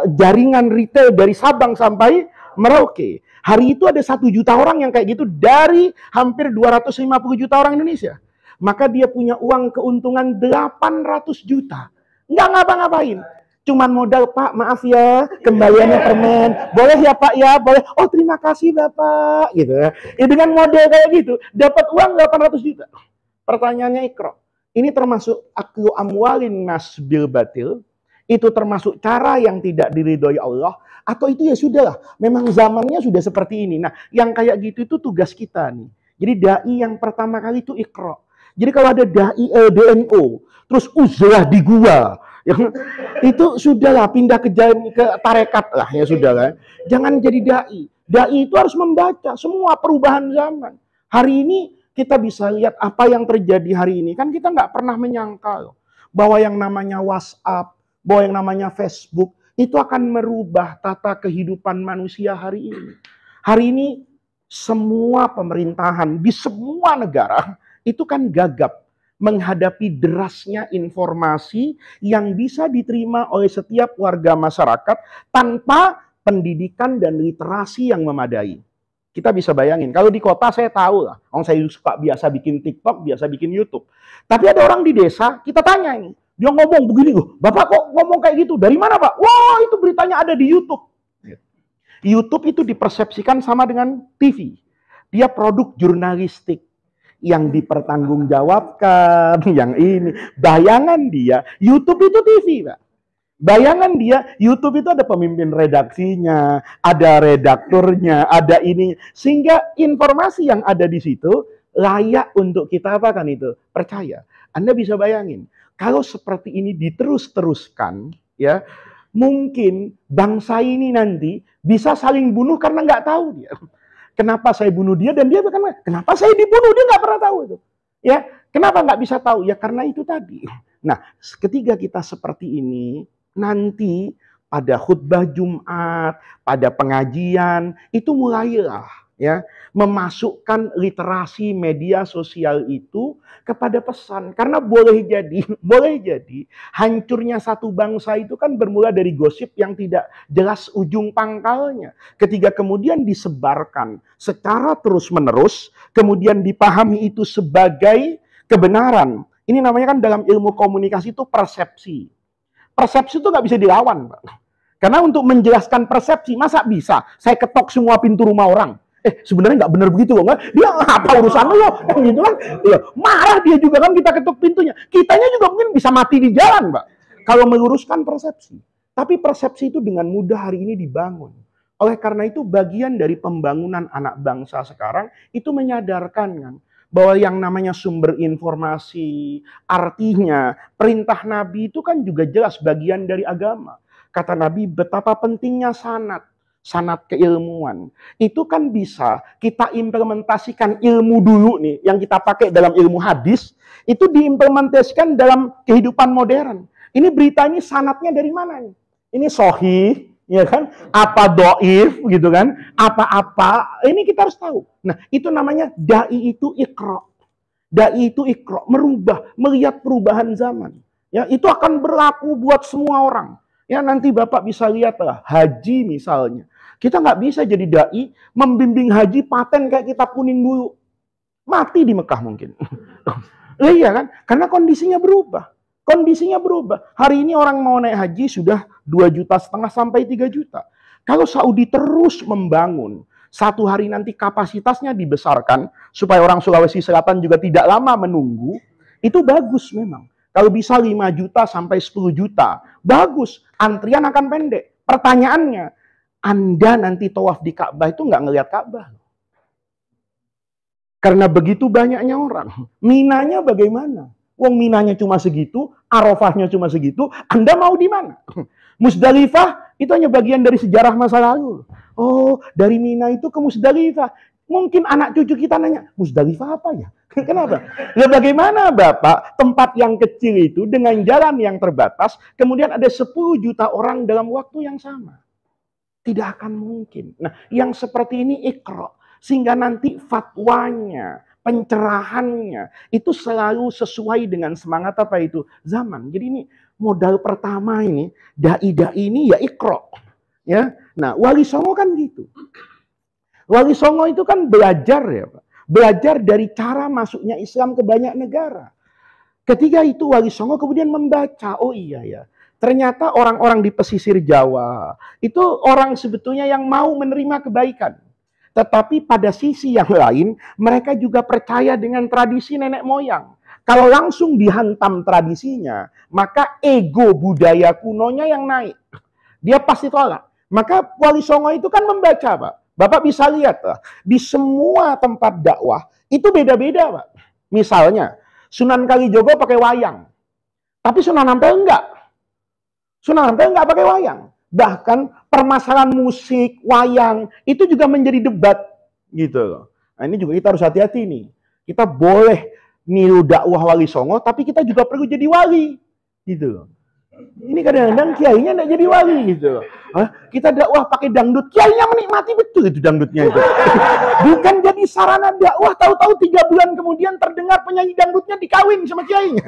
Speaker 1: jaringan retail dari Sabang sampai Merauke. Hari itu ada 1 juta orang yang kayak gitu dari hampir 250 juta orang Indonesia. Maka dia punya uang keuntungan 800 juta. Nggak ngapa-ngapain. Cuman modal, Pak, maaf ya, kembaliannya permen. Boleh ya, Pak, ya? Boleh. Oh, terima kasih, Bapak. Gitu ya. Dengan model kayak gitu, dapat uang 800 juta. Pertanyaannya Iqra. Ini termasuk aklu amwalin nas bil batil? Itu termasuk cara yang tidak diridhoi Allah? Atau itu ya sudahlah, memang zamannya sudah seperti ini. Nah, yang kayak gitu itu tugas kita nih. Jadi dai yang pertama kali itu Iqra. Jadi kalau ada dai LDNO, terus uzlah di gua, itu sudahlah pindah ke tarekat lah ya sudah kan. Jangan jadi dai. Dai itu harus membaca semua perubahan zaman. Hari ini kita bisa lihat apa yang terjadi hari ini. Kan kita nggak pernah menyangka loh, bahwa yang namanya WhatsApp, bahwa yang namanya Facebook, itu akan merubah tata kehidupan manusia hari ini. Hari ini semua pemerintahan di semua negara itu kan gagap menghadapi derasnya informasi yang bisa diterima oleh setiap warga masyarakat tanpa pendidikan dan literasi yang memadai. Kita bisa bayangin, kalau di kota saya tahu lah, saya suka biasa bikin TikTok, biasa bikin YouTube. Tapi ada orang di desa, kita tanya ini, dia ngomong begini loh, Bapak kok ngomong kayak gitu? Dari mana Pak? Wah, itu beritanya ada di YouTube. YouTube itu dipersepsikan sama dengan TV. Dia produk jurnalistik yang dipertanggungjawabkan, yang ini. Bayangan dia, YouTube itu TV, Pak. Bayangan dia, YouTube itu ada pemimpin redaksinya, ada redakturnya, ada ini. Sehingga informasi yang ada di situ layak untuk kita apakan itu? Percaya. Anda bisa bayangin, kalau seperti ini diterus-teruskan, ya, mungkin bangsa ini nanti bisa saling bunuh karena nggak tahu dia. Kenapa saya bunuh dia dan dia bukan, kenapa saya dibunuh, dia nggak pernah tahu itu. Ya, kenapa nggak bisa tahu? Ya karena itu tadi. Nah, ketika kita seperti ini, nanti pada khutbah Jumat, pada pengajian, itu mulailah ya memasukkan literasi media sosial itu kepada pesan. Karena boleh jadi hancurnya satu bangsa itu kan bermula dari gosip yang tidak jelas ujung pangkalnya. Ketika kemudian disebarkan secara terus-menerus, kemudian dipahami itu sebagai kebenaran. Ini namanya kan dalam ilmu komunikasi itu persepsi. Persepsi itu nggak bisa dilawan, Pak. Karena untuk menjelaskan persepsi, masa bisa saya ketok semua pintu rumah orang? Sebenarnya nggak benar begitu loh, nggak? Dia apa urusan lo? Gitu kan? Ya, marah dia juga kan kita ketok pintunya. Kitanya juga mungkin bisa mati di jalan, Pak. Kalau meluruskan persepsi. Tapi persepsi itu dengan mudah hari ini dibangun. Oleh karena itu bagian dari pembangunan anak bangsa sekarang itu menyadarkan kan, bahwa yang namanya sumber informasi, artinya perintah Nabi itu kan juga jelas bagian dari agama. Kata Nabi, betapa pentingnya sanad keilmuan. Itu kan bisa kita implementasikan ilmu dulu nih, yang kita pakai dalam ilmu hadis, itu diimplementasikan dalam kehidupan modern. Ini berita ini sanadnya dari mana nih? Ini sahih, ya kan? Apa doif gitu kan? Apa-apa, ini kita harus tahu. Nah, itu namanya dai itu iqra. Dai itu iqra, merubah, melihat perubahan zaman. Ya, itu akan berlaku buat semua orang. Ya, nanti Bapak bisa lihatlah haji misalnya. Kita nggak bisa jadi dai membimbing haji paten kayak kita kuning dulu. Mati di Mekah mungkin. Iya kan? Karena kondisinya berubah. Kondisinya berubah. Hari ini orang mau naik haji sudah 2,5 juta sampai 3 juta. Kalau Saudi terus membangun, satu hari nanti kapasitasnya dibesarkan, supaya orang Sulawesi Selatan juga tidak lama menunggu, itu bagus memang. Kalau bisa 5 juta sampai 10 juta, bagus. Antrian akan pendek. Pertanyaannya, Anda nanti tawaf di Ka'bah itu nggak ngelihat Ka'bah. Karena begitu banyaknya orang. Minanya bagaimana? Wong Minanya cuma segitu, Arafahnya cuma segitu, Anda mau di mana? Musdalifah itu hanya bagian dari sejarah masa lalu. Oh, dari Mina itu ke Musdalifah. Mungkin anak cucu kita nanya, Musdalifah apa ya? Kenapa? Ya bagaimana Bapak, tempat yang kecil itu dengan jalan yang terbatas, kemudian ada 10 juta orang dalam waktu yang sama. Tidak akan mungkin. Nah, yang seperti ini iqra. Sehingga nanti fatwanya, pencerahannya itu selalu sesuai dengan semangat apa itu? Zaman. Jadi ini modal pertama ini, dai-dai ini ya iqra. Ya. Nah, Wali Songo kan gitu. Wali Songo itu kan belajar ya, Pak. Belajar dari cara masuknya Islam ke banyak negara. Ketika itu Wali Songo kemudian membaca, oh iya ya, ternyata orang-orang di pesisir Jawa itu orang sebetulnya yang mau menerima kebaikan. Tetapi pada sisi yang lain, mereka juga percaya dengan tradisi nenek moyang. Kalau langsung dihantam tradisinya, maka ego budaya kunonya yang naik. Dia pasti tolak. Maka Wali Songo itu kan membaca, Pak. Bapak bisa lihat, Pak. Di semua tempat dakwah, itu beda-beda, Pak. Misalnya, Sunan Kalijogo pakai wayang. Tapi Sunan Ampel enggak. Sunan Ampel enggak pakai wayang. Bahkan permasalahan musik, wayang, itu juga menjadi debat. Gitu loh. Nah, ini juga kita harus hati-hati nih. Kita boleh niru dakwah Wali Songo, tapi kita juga perlu jadi wali, gitu. Ini kadang-kadang kiainya nggak jadi wali gitu. Kita dakwah pakai dangdut, kiainya menikmati betul itu dangdutnya itu. Bukan jadi sarana dakwah, tahu-tahu 3 bulan kemudian terdengar penyanyi dangdutnya dikawin sama kiainya.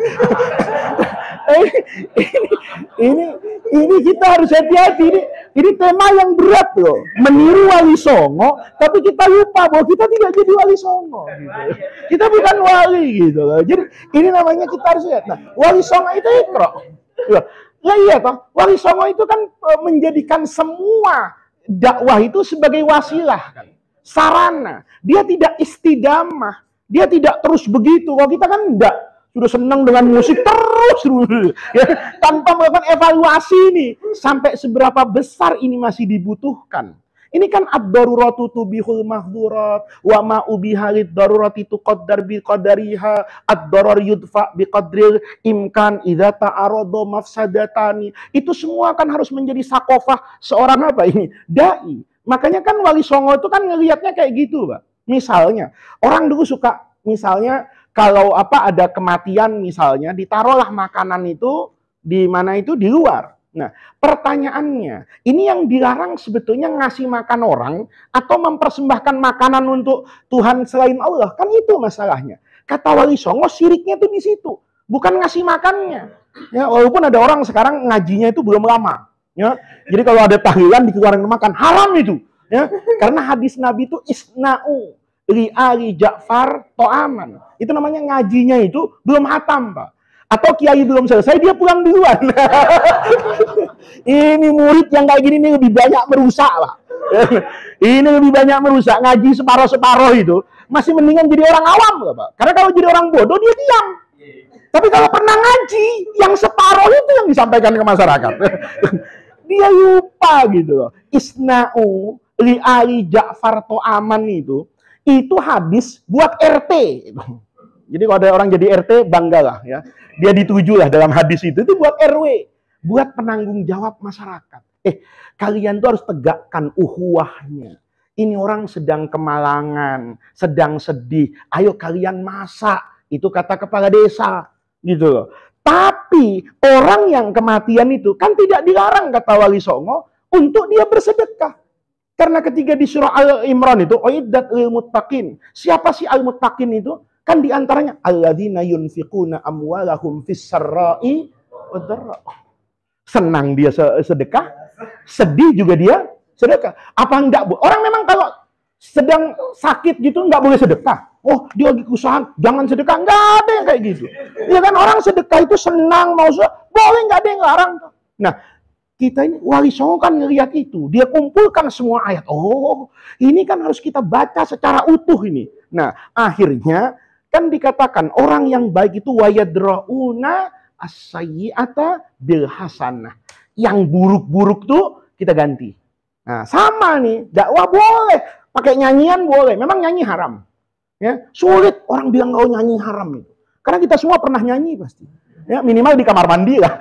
Speaker 1: ini kita harus hati-hati. Ini tema yang berat loh. Meniru Wali Songo, tapi kita lupa bahwa kita tidak jadi Wali Songo. Gitu. Kita bukan wali gitu loh. Jadi ini namanya kita harus lihat. Nah, Wali Songo itu Iqra. Ya iya toh, Wali Songo itu kan menjadikan semua dakwah itu sebagai wasilah kan. Sarana. Dia tidak istidamah. Dia tidak terus begitu. Kalau kita kan enggak. Sudah senang dengan musik terus ya, tanpa melakukan evaluasi nih. Sampai seberapa besar ini masih dibutuhkan. Ini kan ad-daruratu tubihul mahdhurat wa ma ubiha lid-darurati tuqaddar bi qadariha ad-darar yudfa bi qadril imkan idza ta'arada mafsadatani. Itu semua kan harus menjadi sakofah seorang apa ini? Dai. Makanya kan Wali Songo itu kan ngelihatnya kayak gitu, Pak. Misalnya, orang dulu suka misalnya kalau ada kematian misalnya ditaruhlah makanan itu di mana itu di luar. Nah, pertanyaannya, ini yang dilarang sebetulnya ngasih makan orang atau mempersembahkan makanan untuk Tuhan selain Allah, kan itu masalahnya. Kata Wali Songo, syiriknya itu di situ, bukan ngasih makannya. Ya, walaupun ada orang sekarang ngajinya itu belum lama. Ya, jadi kalau ada tahlilan dikeluarin makan, haram itu. Ya, karena hadis Nabi itu isna'u li ali Ja'far to'aman. Itu namanya ngajinya itu belum hatam, Pak. Atau kiai belum selesai, dia pulang duluan. Ini murid yang kayak gini ini lebih banyak merusak lah. Ini lebih banyak merusak. Ngaji separoh-separoh itu masih mendingan jadi orang awam lah, Pak. Karena kalau jadi orang bodoh dia diam. Tapi kalau pernah ngaji, yang separoh itu yang disampaikan ke masyarakat. Dia lupa gitu loh. Isna'u li ali Ja'far to'aman itu habis buat RT. Jadi kalau ada orang jadi RT, banggalah ya. Dia dituju lah dalam hadis itu buat RW, buat penanggung jawab masyarakat. Kalian tuh harus tegakkan uhuwahnya. Ini orang sedang kemalangan, sedang sedih. Ayo kalian masak. Itu kata kepala desa, gitu loh. Tapi orang yang kematian itu kan tidak dilarang kata Wali Songo untuk dia bersedekah. Karena ketika di surah Al-Imran itu, Uiddat lil muttaqin. Siapa sih al-muttaqin itu? Kan diantaranya alladzina yunfiquna amwalahum fis sarra'i wad-dharra. Senang dia sedekah, sedih juga dia sedekah. Apa enggak, Bu? Orang memang kalau sedang sakit gitu enggak boleh sedekah. Oh, dia lagi kesusahan, jangan sedekah. Enggak ada yang kayak gitu. Ya kan orang sedekah itu senang, mau boleh, enggak ada yang larang. Nah, kita ini Wali Songo kan ngelihat itu, dia kumpulkan semua ayat. Oh, ini kan harus kita baca secara utuh ini. Nah, akhirnya kan dikatakan orang yang baik itu wayadrauna as-sayyi'ata bil hasanah. Yang buruk-buruk tuh kita ganti. Nah, sama nih, dakwah boleh, pakai nyanyian boleh. Memang nyanyi haram. Ya, sulit orang bilang oh nyanyi haram itu. Karena kita semua pernah nyanyi pasti. Ya, minimal di kamar mandi lah.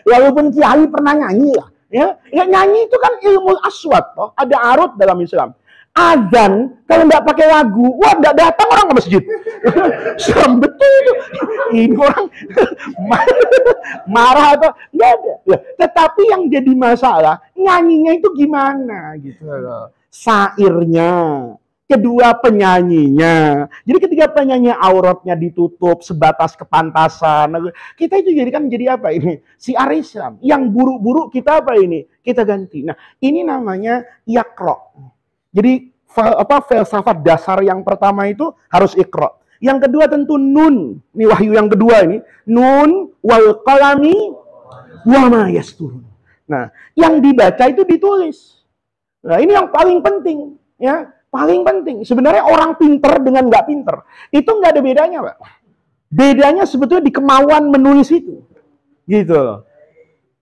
Speaker 1: Walaupun kiai pernah nyanyi lah. Ya, nyanyi itu kan ilmu aswat toh, ada arut dalam Islam. Azan kalau nggak pakai lagu, wah nggak datang orang ke masjid. Seram betul itu. Ini orang marah atau nggak ada. Tetapi yang jadi masalah nyanyinya itu gimana gitu loh. Sairnya, kedua penyanyinya. Jadi ketika penyanyi auratnya ditutup sebatas kepantasan, kita itu jadi apa ini? Syiar Islam. Yang buruk-buruk kita apa ini? Kita ganti. Nah, ini namanya Iqra. Jadi filsafat dasar yang pertama itu harus Iqra. Yang kedua tentu nun. Ini wahyu yang kedua ini. Nun wal qalami wa ma yasturun. Nah, yang dibaca itu ditulis. Nah, ini yang paling penting, ya. Paling penting. Sebenarnya orang pinter dengan nggak pinter itu nggak ada bedanya, Pak. Bedanya sebetulnya di kemauan menulis itu. Gitu loh.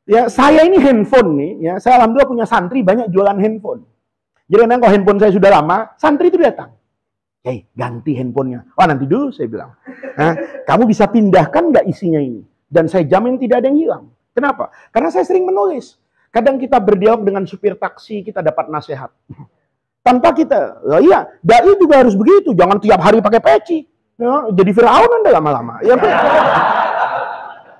Speaker 1: Ya, saya ini handphone nih, ya. Saya alhamdulillah punya santri banyak jualan handphone. Jadi kadang kalau handphone saya sudah lama, santri itu datang. Ganti handphonenya. Wah, nanti dulu saya bilang. Nah, kamu bisa pindahkan nggak isinya ini? Dan saya jamin tidak ada yang hilang. Kenapa? Karena saya sering menulis. Kadang kita berdialog dengan supir taksi, kita dapat nasihat. Tanpa kita, iya, dai juga harus begitu. Jangan tiap hari pakai peci. Ya, jadi Firaun Anda lama-lama. Ya,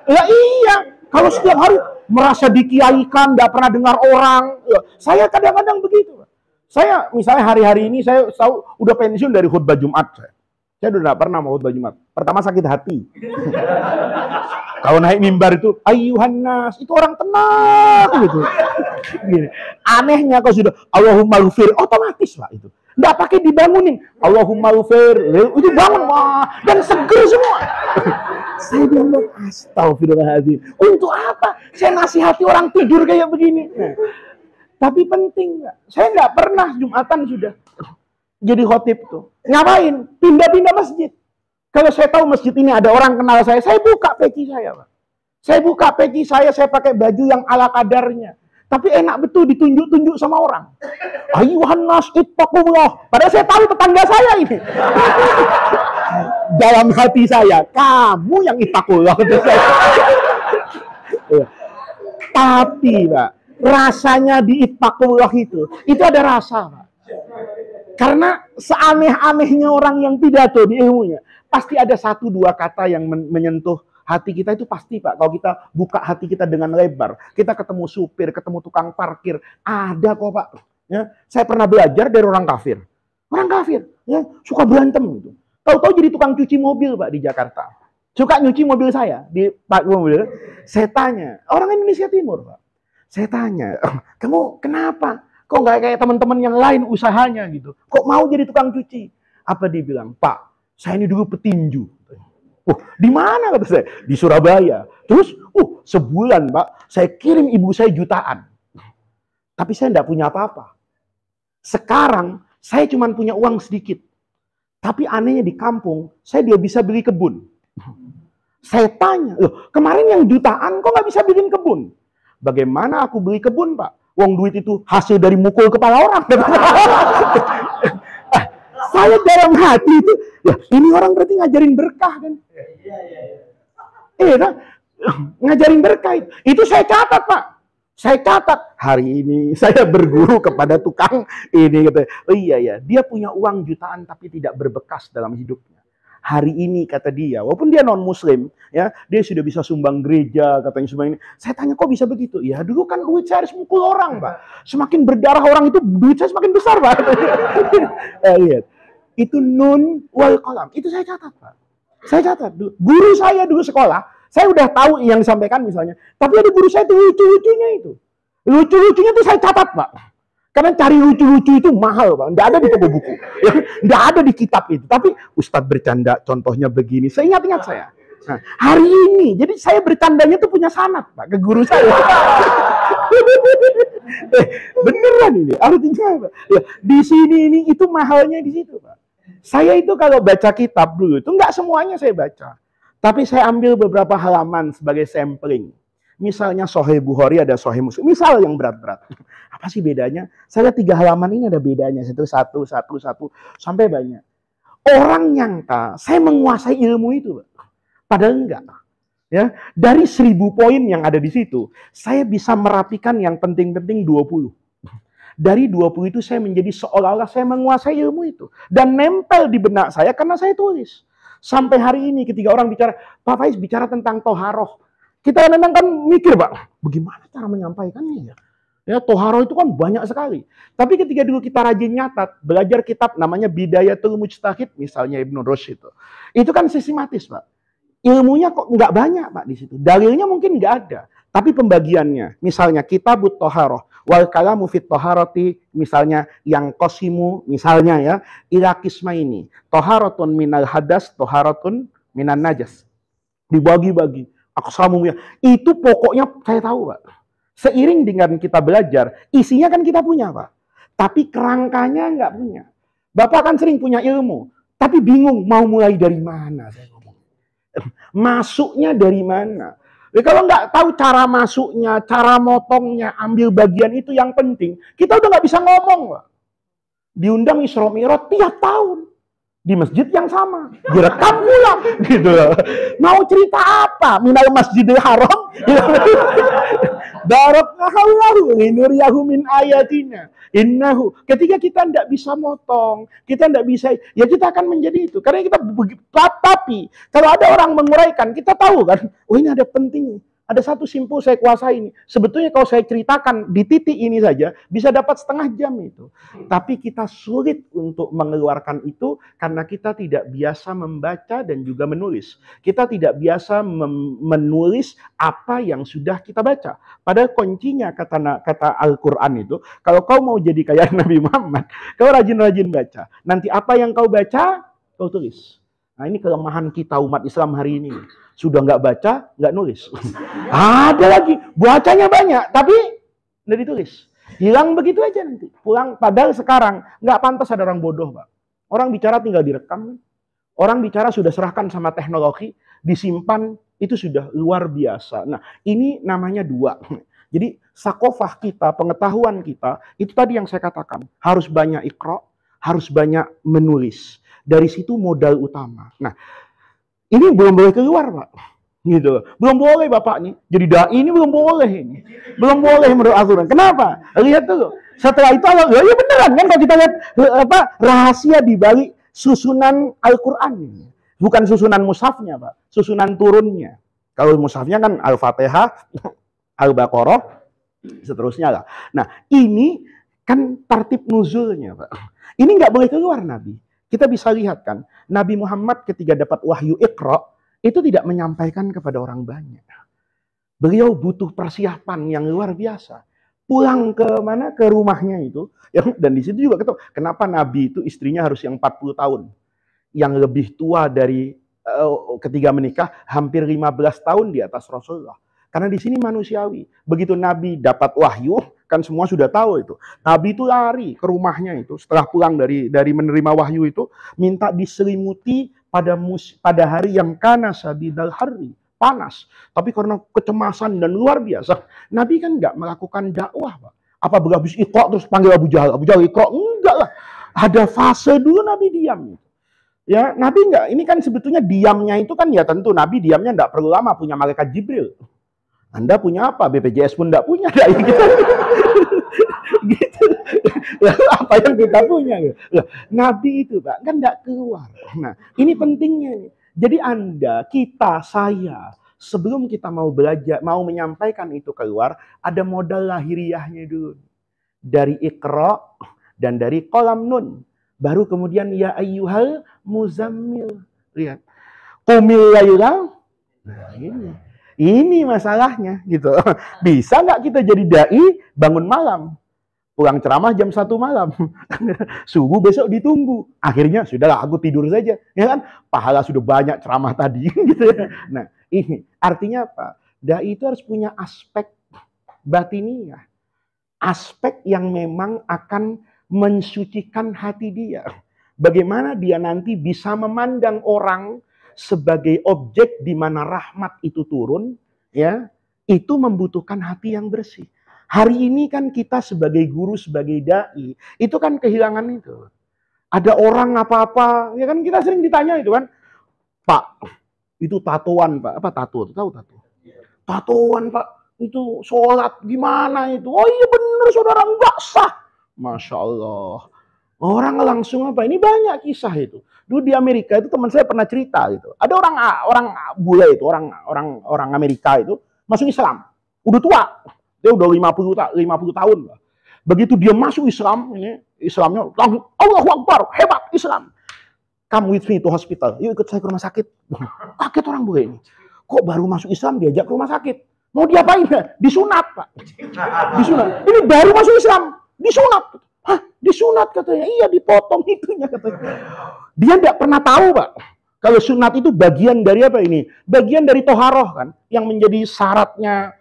Speaker 1: ya iya, kalau setiap hari merasa dikiaikan, nggak pernah dengar orang. Ya, saya kadang-kadang begitu. Saya misalnya hari-hari ini saya tahu udah pensiun dari khutbah Jumat. Saya udah nggak pernah mau khutbah Jumat. Pertama sakit hati. Kalau naik mimbar itu, ayyuhan nas, itu orang tenang gitu. Gini. Anehnya kalau sudah Allahumma ghfir, otomatis lah itu. Nggak pakai dibangunin. Allahumma ghfir, itu bangun wah dan seger semua. Saya bilang, astagfirullahaladzim. Untuk apa? Saya nasihati orang tidur kayak begini. Nah, tapi penting nggak? Saya nggak pernah Jumatan sudah jadi khotib tuh. Ngapain? Pindah-pindah masjid. Kalau saya tahu masjid ini ada orang kenal saya buka peci saya, Pak. Saya buka peci saya pakai baju yang ala kadarnya. Tapi enak betul ditunjuk-tunjuk sama orang. Ayyuhan nas ittaqullah. Padahal saya tahu tetangga saya ini. Dalam hati saya, kamu yang ittaqullah. Tapi, Pak, rasanya di ittaqullah itu ada rasa, Pak. Karena seaneh-anehnya orang yang pidato di ilmunya, pasti ada 1-2 kata yang menyentuh hati kita itu pasti, Pak. Kalau kita buka hati kita dengan lebar, kita ketemu supir, ketemu tukang parkir, ada kok, Pak. Ya, saya pernah belajar dari orang kafir. Orang kafir, ya, suka berantem gitu. Tahu-tahu jadi tukang cuci mobil, Pak, di Jakarta. Suka nyuci mobil saya di Pak mobil. Saya tanya, orang Indonesia Timur, Pak. Saya tanya, kamu kenapa? Kok nggak kayak teman-teman yang lain usahanya gitu? Kok mau jadi tukang cuci? Apa dia bilang? Pak, saya ini dulu petinju. Di mana kata saya? Di Surabaya. Terus, sebulan Pak, saya kirim ibu saya jutaan. Tapi saya nggak punya apa-apa. Sekarang, saya cuma punya uang sedikit. Tapi anehnya di kampung, saya dia bisa beli kebun. Saya tanya, loh, kemarin yang jutaan kok nggak bisa bikin kebun? Bagaimana aku beli kebun, Pak? Uang duit itu hasil dari mukul kepala orang. Saya dalam hati itu, ya ini orang berarti ngajarin berkah kan? Iya kan? Ngajarin berkah itu. Itu saya catat, Pak. Saya catat hari ini saya berguru kepada tukang ini gitu. Oh iya ya, dia punya uang jutaan tapi tidak berbekas dalam hidupnya. Hari ini kata dia, walaupun dia non muslim, ya dia sudah bisa sumbang gereja, katanya sumbang ini. Saya tanya kok bisa begitu? Ya dulu kan duit saya harus mukul orang, Pak. Semakin berdarah orang itu duit saya semakin besar, Pak. Lihat, itu nun wal qalam. Itu saya catat, Pak. Saya catat. Guru saya dulu sekolah, saya udah tahu yang disampaikan misalnya. Tapi ada guru saya itu lucu-lucunya itu. Lucu-lucunya itu saya catat, Pak. Karena cari lucu-lucu itu mahal, Pak. Nggak ada di toko buku. Ya, nggak ada di kitab itu. Tapi Ustadz bercanda, contohnya begini. Saya ingat-ingat saya. Nah, hari ini, jadi saya bercandanya tuh punya sanad, Pak, ke guru saya. Beneran ini. Artinya apa? Ya, di sini ini itu mahalnya di situ, Pak. Saya itu kalau baca kitab dulu, itu nggak semuanya saya baca. Tapi saya ambil beberapa halaman sebagai sampling. Misalnya Sahih Bukhari ada Sahih Muslim. Misal yang berat-berat. Apa sih bedanya? Saya lihat 3 halaman ini ada bedanya. Satu, sampai banyak. Orang nyangka saya menguasai ilmu itu. Padahal enggak. Ya, dari 1000 poin yang ada di situ, saya bisa merapikan yang penting-penting 20. Dari 20 itu saya menjadi seolah-olah saya menguasai ilmu itu. Dan nempel di benak saya karena saya tulis. Sampai hari ini ketika orang bicara, Pak Faiz bicara tentang toharoh. Kita kadang kan mikir, Pak, bagaimana cara menyampaikannya ya? Ya, toharoh itu kan banyak sekali. Tapi ketika dulu kita rajin nyatat, belajar kitab namanya Bidayatul Mujtahid, misalnya Ibnu Rushd itu kan sistematis, Pak. Ilmunya kok nggak banyak, Pak, di situ. Dalilnya mungkin nggak ada. Tapi pembagiannya, misalnya Kitabut Toharoh, wal kalamu fit toharoti, misalnya yang kosimu, misalnya ya, ila kismaini, toharotun minal hadas, toharotun minan najas. Dibagi-bagi. Itu pokoknya saya tahu, Pak. Seiring dengan kita belajar, isinya kan kita punya, Pak. Tapi kerangkanya nggak punya. Bapak kan sering punya ilmu, tapi bingung mau mulai dari mana. Saya ngomong. Masuknya dari mana? Kalau nggak tahu cara masuknya, cara motongnya, ambil bagian itu yang penting, kita udah nggak bisa ngomong, Pak. Diundang Isra Mi'raj tiap tahun. Di masjid yang sama, direkam pulang gitu. Mau cerita apa? Minal Masjidil Haram. Baraknahallahu linuriyahu min ayatina. Innahu. Ketika kita tidak bisa motong, kita tidak bisa, ya kita akan menjadi itu. Karena kita tapi kalau ada orang menguraikan, kita tahu kan, oh ini ada penting. Ada satu simpul saya kuasai ini. Sebetulnya kalau saya ceritakan di titik ini saja, bisa dapat setengah jam itu. Tapi kita sulit untuk mengeluarkan itu karena kita tidak biasa membaca dan juga menulis. Kita tidak biasa menulis apa yang sudah kita baca. Padahal kuncinya kata Al-Quran itu, kalau kau mau jadi kayak Nabi Muhammad, kau rajin-rajin baca. Nanti apa yang kau baca, kau tulis. Nah ini kelemahan kita umat Islam hari ini. Sudah nggak baca, nggak nulis. Ada lagi, bacanya banyak, tapi nggak ditulis. Hilang begitu aja nanti. Pulang, padahal sekarang nggak pantas ada orang bodoh, Pak. Orang bicara tinggal direkam. Orang bicara sudah serahkan sama teknologi, disimpan, itu sudah luar biasa. Nah, ini namanya dua. Jadi, sakofah kita, pengetahuan kita, itu tadi yang saya katakan. Harus banyak iqra, harus banyak menulis. Dari situ modal utama. Nah, ini belum boleh keluar, Pak. Gitu. Belum boleh Bapak nih. Jadi dai ini belum boleh ini. Belum boleh menurut aturan. Kenapa? Lihat tuh. Setelah itu ya beneran kan kalau kita lihat rahasia di balik susunan Al-Qur'an ini. Bukan susunan mushafnya, Pak. Susunan turunnya. Kalau mushafnya kan Al-Fatihah, Al-Baqarah, seterusnya lah. Nah, ini kan tartib nuzulnya, Pak. Ini nggak boleh keluar Nabi. Kita bisa lihat kan, Nabi Muhammad ketika dapat wahyu Iqra, itu tidak menyampaikan kepada orang banyak. Beliau butuh persiapan yang luar biasa. Pulang ke mana? Ke rumahnya itu. Dan di situ juga ketemu, kenapa Nabi itu istrinya harus yang 40 tahun. Yang lebih tua dari ketika menikah, hampir 15 tahun di atas Rasulullah. Karena di sini manusiawi. Begitu Nabi dapat wahyu, kan semua sudah tahu itu. Nabi itu lari ke rumahnya itu setelah pulang dari menerima wahyu itu, minta diselimuti pada hari yang kana sadidal hari, panas. Tapi karena kecemasan dan luar biasa, Nabi kan nggak melakukan dakwah, Pak. Apa habis Iqra terus panggil Abu Jahal Iqra? Enggak lah. Ada fase dulu Nabi diam. Ya, Nabi enggak. Ini kan sebetulnya diamnya itu kan ya tentu Nabi diamnya enggak perlu lama, punya malaikat Jibril. Anda punya apa? BPJS pun enggak punya. Gitu. Lalu apa yang kita punya? Nabi itu, Pak, kan enggak keluar. Nah, ini pentingnya nih. Jadi Anda, kita, saya, sebelum kita mau belajar, mau menyampaikan itu keluar, ada modal lahiriahnya dulu. Dari Iqra dan dari Qalam Nun. Baru kemudian ya ayyuhal muzammil. Lihat. Qumil laila. Nah, ini masalahnya gitu. Bisa nggak kita jadi dai bangun malam? Pulang ceramah jam 1 malam. Subuh besok ditunggu. Akhirnya sudahlah aku tidur saja. Ya kan? Pahala sudah banyak ceramah tadi gitu ya. Nah, ini artinya apa? Dai itu harus punya aspek batiniah. Aspek yang memang akan mensucikan hati dia. Bagaimana dia nanti bisa memandang orang sebagai objek di mana rahmat itu turun, ya, itu membutuhkan hati yang bersih. Hari ini kan kita sebagai guru, sebagai dai, itu kan kehilangan itu. Ada orang apa-apa, ya kan kita sering ditanya itu kan, Pak, itu tatoan Pak, apa tato? Tahu tato? Tatoan Pak, itu sholat gimana itu? Oh iya benar saudara, enggak sah. Masya Allah. Orang langsung apa? Ini banyak kisah itu. Dulu di Amerika itu teman saya pernah cerita gitu. Ada orang bule itu, orang Amerika itu masuk Islam. Udah tua. Dia udah 50 tahun lah. Begitu dia masuk Islam, ini Islamnya langsung Allahu Akbar, hebat Islam. Come with me to hospital. Yuk ikut saya ke rumah sakit. Kaget orang bule ini. Kok baru masuk Islam diajak ke rumah sakit? Mau diapain? Disunat, Pak. Disunat. Ini baru masuk Islam. Disunat. Hah, disunat katanya. Iya, dipotong itunya katanya. Dia tidak pernah tahu, Pak. Kalau sunat itu bagian dari apa ini? Bagian dari toharoh kan. Yang menjadi syaratnya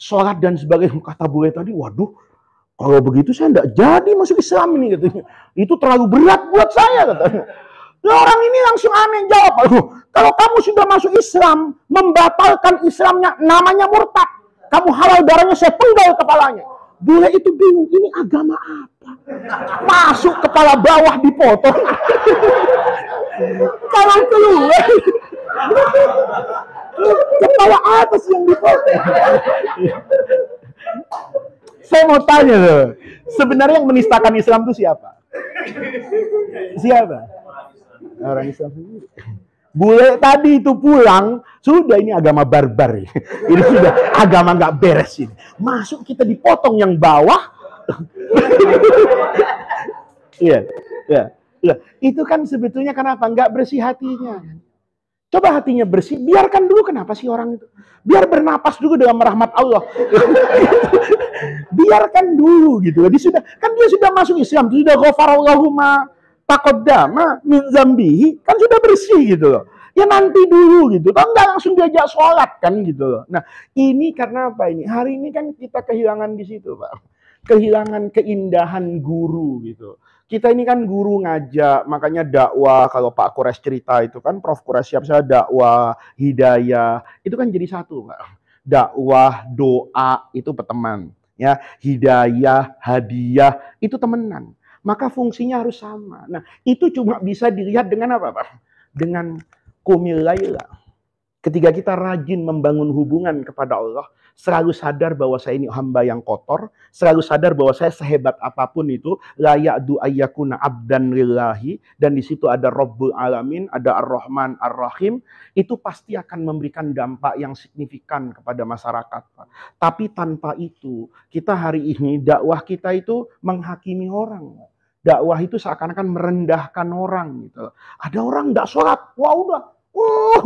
Speaker 1: sholat dan sebagainya. Kata bule tadi, waduh, kalau begitu saya tidak jadi masuk Islam ini katanya. Itu terlalu berat buat saya katanya. Nah, orang ini langsung aneh jawab, kalau kamu sudah masuk Islam, membatalkan Islamnya, namanya murtad. Kamu halal darahnya, saya penggal kepalanya. Bule itu bingung, ini agama apa? Masuk kepala bawah dipotong. Kalau keluar, kepala atas yang dipotong. Saya mau tanya loh, sebenarnya yang menistakan Islam itu siapa? Siapa? Orang Islam sendiri. Bule tadi itu pulang, sudah ini agama barbar. Ini sudah agama nggak beres ini. Masuk kita dipotong yang bawah. Iya, iya. Itu kan sebetulnya kenapa nggak bersih hatinya? Coba hatinya bersih, biarkan dulu. Kenapa sih orang itu? Biar bernapas dulu dengan rahmat Allah. Biarkan dulu gitu. Dia sudah masuk Islam, sudah ghafarallahu ma taqaddama min dzambihi, kan sudah bersih gitu loh. Ya nanti dulu gitu. Kan nggak langsung diajak sholat kan gitu loh. Nah, ini karena apa ini? Hari ini kan kita kehilangan di situ, Pak. Kehilangan keindahan guru gitu. Kita ini kan guru ngajak, makanya dakwah, kalau Pak Kures cerita itu kan, Prof Kures siap saya dakwah, hidayah, itu kan jadi satu, Pak. Dakwah, doa, itu berteman. Ya, hidayah, hadiah, itu temenan. Maka fungsinya harus sama. Nah, itu cuma bisa dilihat dengan apa, Pak? Dengan qumil laila. Ketika kita rajin membangun hubungan kepada Allah, selalu sadar bahwa saya ini hamba yang kotor, selalu sadar bahwa saya sehebat apapun itu, layak du'ayyakuna abdan lillahi, dan di situ ada Rabbul Alamin, ada Ar-Rahman, Ar-Rahim, itu pasti akan memberikan dampak yang signifikan kepada masyarakat. Tapi tanpa itu, kita hari ini, dakwah kita itu menghakimi orang. Dakwah itu seakan-akan merendahkan orang. Gitu. Ada orang nggak sholat, wah udah,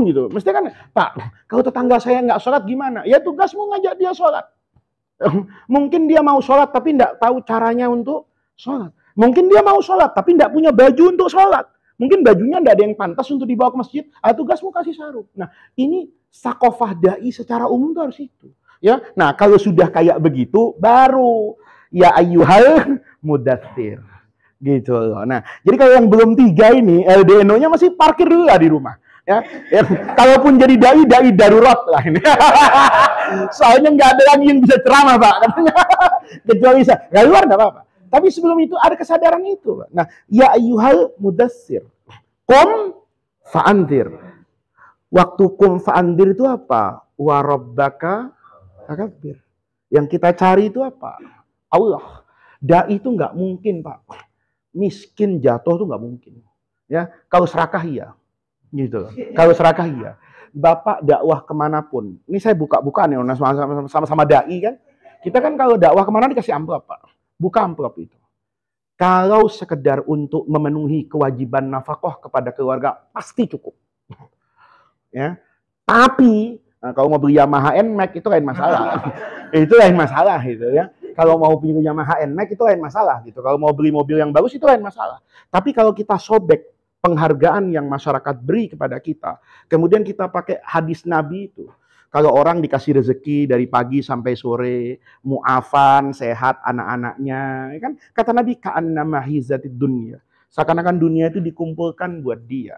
Speaker 1: gitu. Mesti kan, Pak, kalau tetangga saya nggak sholat gimana? Ya tugasmu ngajak dia sholat. Mungkin dia mau sholat tapi nggak tahu caranya untuk sholat. Mungkin dia mau sholat tapi nggak punya baju untuk sholat. Mungkin bajunya nggak ada yang pantas untuk dibawa ke masjid. Tugasmu kasih sarung. Nah, ini sakofah dai secara umum tuh harus itu. Ya, nah kalau sudah kayak begitu, baru ya ayyuhal mudaththir. Gitu loh. Nah, jadi kalau yang belum 3 ini, LDNO-nya masih parkir dulu lah di rumah. Ya, kalaupun jadi dai darurat lah ini. Soalnya nggak ada lagi yang bisa ceramah, Pak. Katanya. Kecuali saya. Nggak luar nggak apa-apa. Tapi sebelum itu ada kesadaran itu, Pak. Nah, ya ayyuhal mudassir. Qum fa'andir. Waktu qum fa'andir itu apa? Wa rabbaka fakabbir. Yang kita cari itu apa? Allah. Dai itu nggak mungkin, Pak. Miskin jatuh itu nggak mungkin. Ya, kalau serakah iya. Gitu. Kalau serakah iya. Bapak dakwah kemanapun. Ini saya buka-bukaan ya, sama-sama dai kan. Kita kan kalau dakwah kemana dikasih amplop, Pak. Buka amplop itu. Kalau sekedar untuk memenuhi kewajiban nafkah kepada keluarga pasti cukup. Ya. Tapi kalau mau beli Yamaha NMAX itu lain masalah. Itu lain masalah gitu ya. Kalau mau beli Yamaha NMAX itu lain masalah gitu. Kalau mau beli mobil yang bagus itu lain masalah. Tapi kalau kita sobek penghargaan yang masyarakat beri kepada kita. Kemudian kita pakai hadis Nabi itu. Kalau orang dikasih rezeki dari pagi sampai sore, mu'afan, sehat anak-anaknya. Kan kata Nabi, ka'annama hizatid dunya. Seakan-akan dunia itu dikumpulkan buat dia.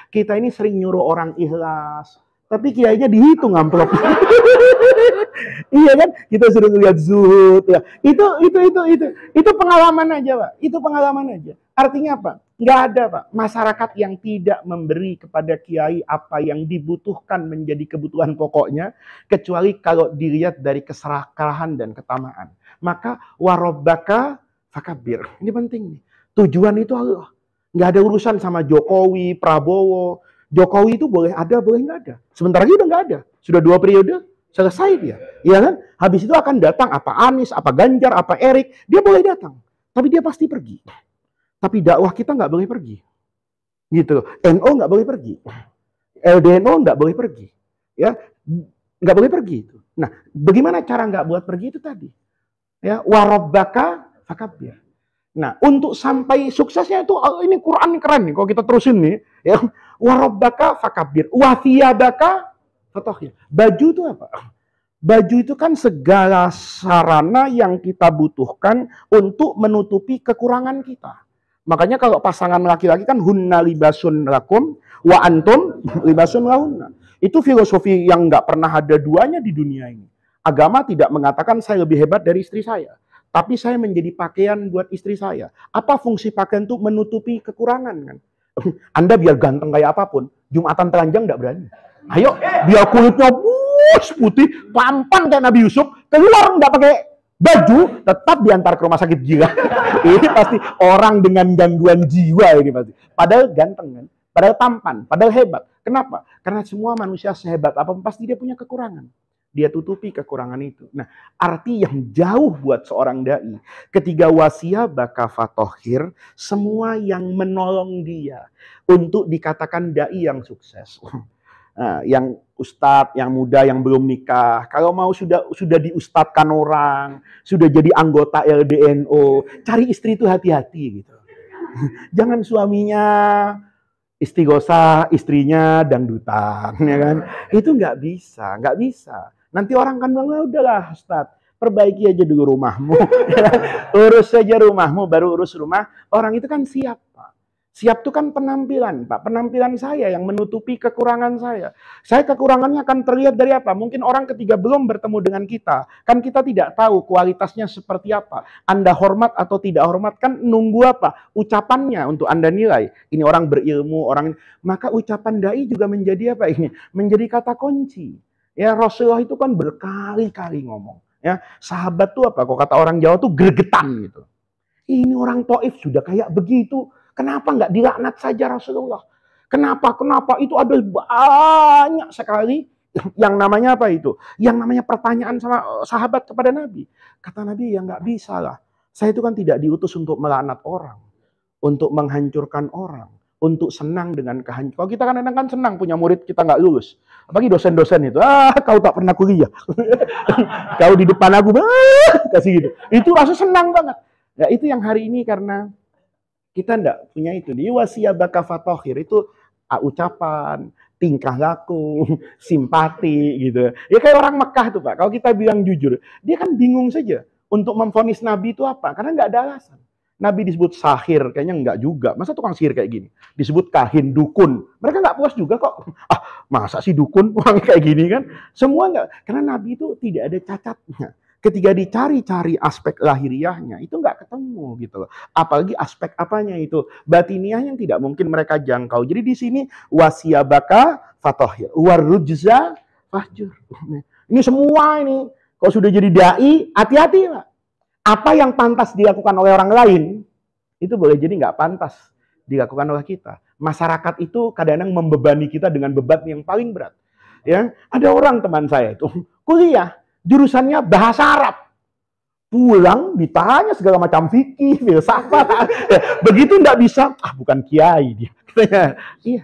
Speaker 1: Kita ini sering nyuruh orang ikhlas. Tapi kiainya dihitung amplop. Iya kan? Kita suruh lihat zuhud. Ya. Itu pengalaman aja, Pak. Itu pengalaman aja. Artinya apa? Nggak ada, Pak. Masyarakat yang tidak memberi kepada kiai apa yang dibutuhkan menjadi kebutuhan pokoknya, kecuali kalau dilihat dari keserakahan dan ketamaan. Maka warabbaka fakabbir. Ini penting nih. Tujuan itu Allah. Nggak ada urusan sama Jokowi, Prabowo. Jokowi itu boleh ada, boleh nggak ada. Sebentar lagi udah nggak ada. Sudah 2 periode, selesai dia. Iya kan? Habis itu akan datang apa Anies, apa Ganjar, apa Erik. Dia boleh datang. Tapi dia pasti pergi. Tapi dakwah kita nggak boleh pergi. Gitu. NO nggak boleh pergi. LDNO nggak boleh pergi. Ya, nggak boleh pergi itu. Nah, bagaimana cara nggak buat pergi itu tadi? Ya, warabbaka fakabbir. Nah, untuk sampai suksesnya itu ini Quran keren nih. Kalau kita terusin nih, ya, warabbaka fakabbir, wa thiyabaka fatahhir. Baju itu apa? Baju itu kan segala sarana yang kita butuhkan untuk menutupi kekurangan kita. Makanya kalau pasangan laki-laki kan hunna libasun lakum wa antum libasun lahunna. Itu filosofi yang nggak pernah ada duanya di dunia ini. Agama tidak mengatakan saya lebih hebat dari istri saya. Tapi saya menjadi pakaian buat istri saya. Apa fungsi pakaian itu? Menutupi kekurangan kan. Anda biar ganteng kayak apapun, Jumatan telanjang nggak berani. Ayo, biar kulitnya putih, tampan kayak Nabi Yusuf, keluar nggak pakai baju tetap diantar ke rumah sakit jiwa. Ini pasti orang dengan gangguan jiwa ini pasti. Padahal ganteng kan, padahal tampan, padahal hebat. Kenapa? Karena semua manusia sehebat apapun pasti dia punya kekurangan. Dia tutupi kekurangan itu. Nah, arti yang jauh buat seorang dai. Ketika wasiyabaka fatohir, semua yang menolong dia untuk dikatakan dai yang sukses. Nah, yang ustadz, yang muda, yang belum nikah, kalau mau sudah diustadkan orang, sudah jadi anggota LDNO, cari istri itu hati-hati gitu. Jangan suaminya istighosah, istrinya dangdutan, ya kan? Itu nggak bisa, nggak bisa. Nanti orang kan bilang, udahlah Ustadz, perbaiki aja dulu rumahmu. Urus saja rumahmu, baru urus rumah. Orang itu kan siap, Pak. Siap itu kan penampilan, Pak. Penampilan saya yang menutupi kekurangan saya. Saya kekurangannya akan terlihat dari apa? Mungkin orang ketika belum bertemu dengan kita, kan kita tidak tahu kualitasnya seperti apa. Anda hormat atau tidak hormat, kan nunggu apa? Ucapannya untuk Anda nilai. Ini orang berilmu, orang... Maka ucapan dai juga menjadi apa ini? Menjadi kata kunci. Ya, Rasulullah itu kan berkali-kali ngomong. Ya, sahabat tuh apa? Kok kata orang Jawa tuh gregetan gitu. Ini orang Taif sudah kayak begitu. Kenapa nggak dilaknat saja Rasulullah? Kenapa? Itu ada banyak sekali yang namanya apa itu? Yang namanya pertanyaan sama sahabat kepada Nabi. Kata Nabi, ya nggak bisa lah. Saya itu kan tidak diutus untuk melaknat orang. Untuk menghancurkan orang. Untuk senang dengan kehancuran. Kalau kita kan kadang senang punya murid kita nggak lulus. Apalagi dosen-dosen itu, kau tak pernah kuliah. Kau di depan aku, kasih gitu. Itu rasa senang banget. Ya itu yang hari ini karena kita nggak punya itu. Di wasiyabaka fatohir itu ucapan, tingkah laku, simpati gitu. Ya kayak orang Mekah tuh Pak. Kalau kita bilang jujur, dia kan bingung saja untuk memvonis Nabi itu apa? Karena nggak ada alasan. Nabi disebut sahir, kayaknya enggak juga. Masa tukang sihir kayak gini? Disebut kahin, dukun. Mereka enggak puas juga kok. Masa sih dukun orang kayak gini kan? Semua enggak. Karena Nabi itu tidak ada cacatnya. Ketika dicari-cari aspek lahiriahnya, itu enggak ketemu gitu loh. Apalagi aspek apanya itu? Batiniah yang tidak mungkin mereka jangkau. Jadi di sini wasiyabaka fatohir. Warujza fahjur. Ini semua ini. Kalau sudah jadi dai, hati-hati Pak. Apa yang pantas dilakukan oleh orang lain, itu boleh jadi nggak pantas dilakukan oleh kita. Masyarakat itu kadang-kadang membebani kita dengan beban yang paling berat. Ya, ada orang teman saya itu kuliah, jurusannya bahasa Arab. Pulang ditanya segala macam fikih, filsafat. Begitu nggak bisa, bukan kiai dia. Iya,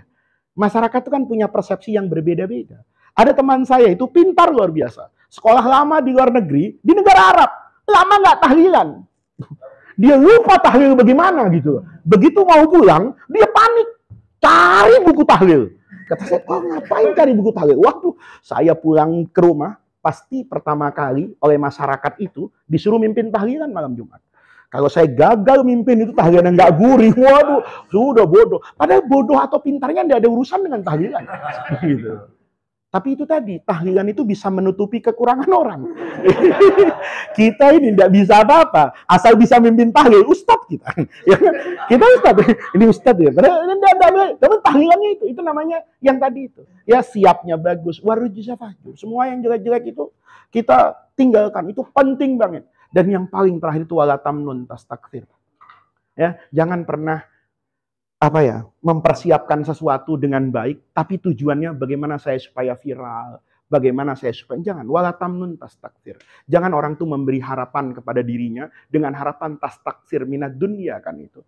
Speaker 1: masyarakat itu kan punya persepsi yang berbeda-beda. Ada teman saya itu pintar luar biasa. Sekolah lama di luar negeri, di negara Arab. Lama nggak tahlilan. Dia lupa tahlil bagaimana gitu. Begitu mau pulang, dia panik. Cari buku tahlil. Kata saya, ngapain cari buku tahlil? Waktu saya pulang ke rumah, pasti pertama kali oleh masyarakat itu disuruh mimpin tahlilan malam Jumat. Kalau saya gagal mimpin itu tahlilan yang nggak gurih, waduh, sudah bodoh. Padahal bodoh atau pintarnya nggak ada urusan dengan tahlilan. Gitu. Tapi itu tadi, tahlilan itu bisa menutupi kekurangan orang. Kita ini tidak bisa apa-apa. Asal bisa mimpin tahlil, ustadz kita. Ya, kita ustadz. Ini ustadz ya. Tapi tahlilannya itu namanya yang tadi itu. Ya siapnya bagus. Warujza fahjur. Semua yang jelek-jelek itu kita tinggalkan. Itu penting banget. Dan yang paling terakhir itu wala tamnun tastakthir. Ya, jangan pernah mempersiapkan sesuatu dengan baik, tapi tujuannya bagaimana saya supaya viral, bagaimana saya supaya jangan wala tamnun tastakthir. Jangan orang tuh memberi harapan kepada dirinya dengan harapan tastakthir minad dunya kan itu.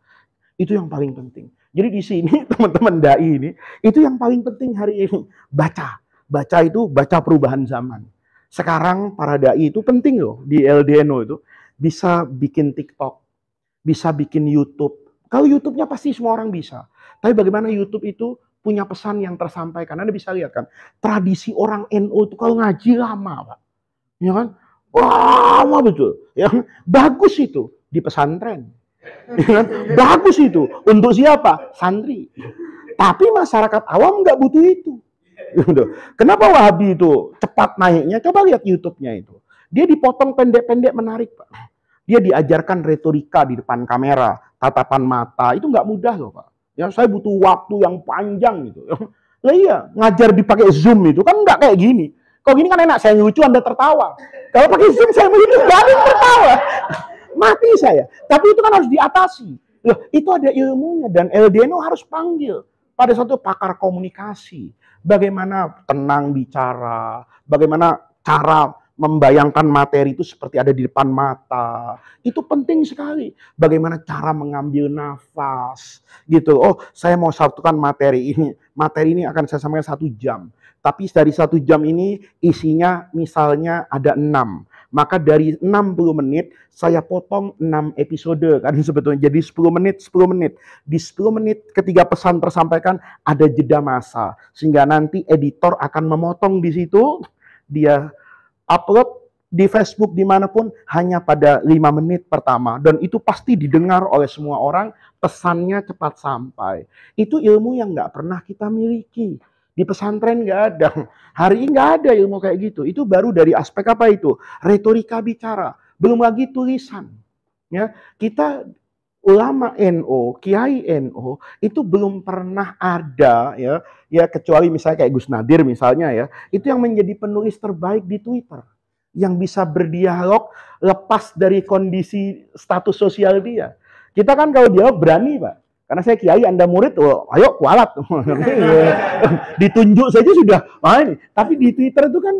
Speaker 1: Itu yang paling penting. Jadi di sini teman-teman dai ini, itu yang paling penting hari ini. Baca itu baca perubahan zaman. Sekarang para dai itu penting loh di LDNO itu bisa bikin TikTok, bisa bikin YouTube. Kalau YouTube-nya pasti semua orang bisa. Tapi bagaimana YouTube itu punya pesan yang tersampaikan. Anda bisa lihat kan, tradisi orang NU itu kalau ngaji lama, Pak. Ya kan? Lama betul. Ya, bagus itu di pesantren. Ya kan? Bagus itu untuk siapa? Santri. Tapi masyarakat awam nggak butuh itu. Kenapa Wahabi itu cepat naiknya? Coba lihat YouTube-nya itu. Dia dipotong pendek-pendek menarik, Pak. Dia diajarkan retorika di depan kamera, tatapan mata, itu nggak mudah loh Pak. Ya saya butuh waktu yang panjang gitu. Lah iya, ngajar dipakai Zoom itu kan nggak kayak gini. Kalau gini kan enak, saya lucu Anda tertawa. Kalau pakai Zoom saya lucu nggak ada yang tertawa. Mati saya. Tapi itu kan harus diatasi. Loh, itu ada ilmunya dan LDNO harus panggil pada suatu pakar komunikasi. Bagaimana tenang bicara, bagaimana cara membayangkan materi itu seperti ada di depan mata. Itu penting sekali. Bagaimana cara mengambil nafas. Gitu. Oh, saya mau satukan materi ini. Materi ini akan saya sampaikan 1 jam. Tapi dari 1 jam ini isinya misalnya ada 6. Maka dari 60 menit saya potong 6 episode kan sebetulnya. Jadi 10 menit, 10 menit. Di 10 menit ketika pesan tersampaikan ada jeda masa. Sehingga nanti editor akan memotong di situ. Dia upload di Facebook dimanapun hanya pada 5 menit pertama. Dan itu pasti didengar oleh semua orang, pesannya cepat sampai. Itu ilmu yang nggak pernah kita miliki. Di pesantren nggak ada. Hari ini nggak ada ilmu kayak gitu. Itu baru dari aspek apa itu? Retorika bicara. Belum lagi tulisan. Ya, kita ulama NO, kiai NO itu belum pernah ada ya kecuali misalnya kayak Gus Nadir misalnya ya, itu yang menjadi penulis terbaik di Twitter. Yang bisa berdialog lepas dari kondisi status sosial dia. Kita kan kalau dialog berani, Pak. Karena saya kiai, Anda murid, oh, ayo kualat. Ditunjuk saja sudah. Tapi di Twitter itu kan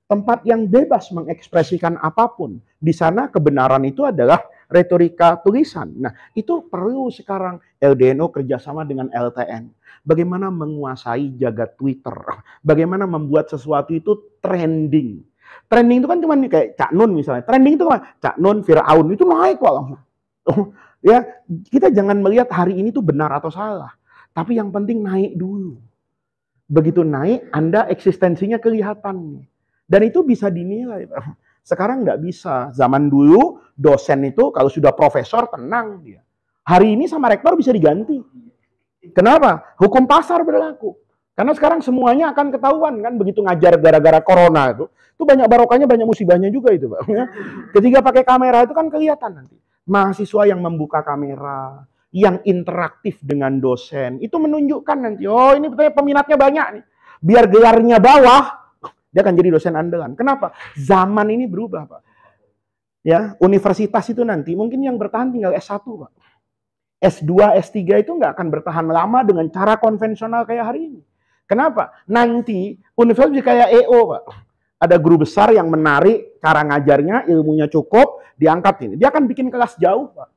Speaker 1: tempat yang bebas mengekspresikan apapun. Di sana kebenaran itu adalah retorika tulisan. Nah, itu perlu sekarang LDNO kerjasama dengan LTN. Bagaimana menguasai jagat Twitter. Bagaimana membuat sesuatu itu trending. Trending itu kan cuma kayak Cak Nun misalnya. Trending itu kan Cak Nun, Firaun itu naik kok langsung. Ya, kita jangan melihat hari ini tuh benar atau salah. Tapi yang penting naik dulu. Begitu naik, Anda eksistensinya kelihatan. Dan itu bisa dinilai. Sekarang nggak bisa. Zaman dulu, dosen itu kalau sudah profesor, tenang dia. Hari ini sama rektor bisa diganti. Kenapa? Hukum pasar berlaku. Karena sekarang semuanya akan ketahuan kan. Begitu ngajar gara-gara corona itu banyak barokahnya, banyak musibahnya juga itu, Pak. Ketika pakai kamera itu kan kelihatan nanti. Mahasiswa yang membuka kamera, yang interaktif dengan dosen, itu menunjukkan nanti, oh ini betulnya peminatnya banyak nih. Biar gelarnya bawah, dia akan jadi dosen andalan. Kenapa? Zaman ini berubah, Pak. Ya, universitas itu nanti mungkin yang bertahan tinggal S1, Pak. S2, S3 itu nggak akan bertahan lama dengan cara konvensional kayak hari ini. Kenapa? Nanti universitas kayak EO, Pak. Ada guru besar yang menarik cara ngajarnya, ilmunya cukup, diangkat ini. Dia akan bikin kelas jauh, Pak.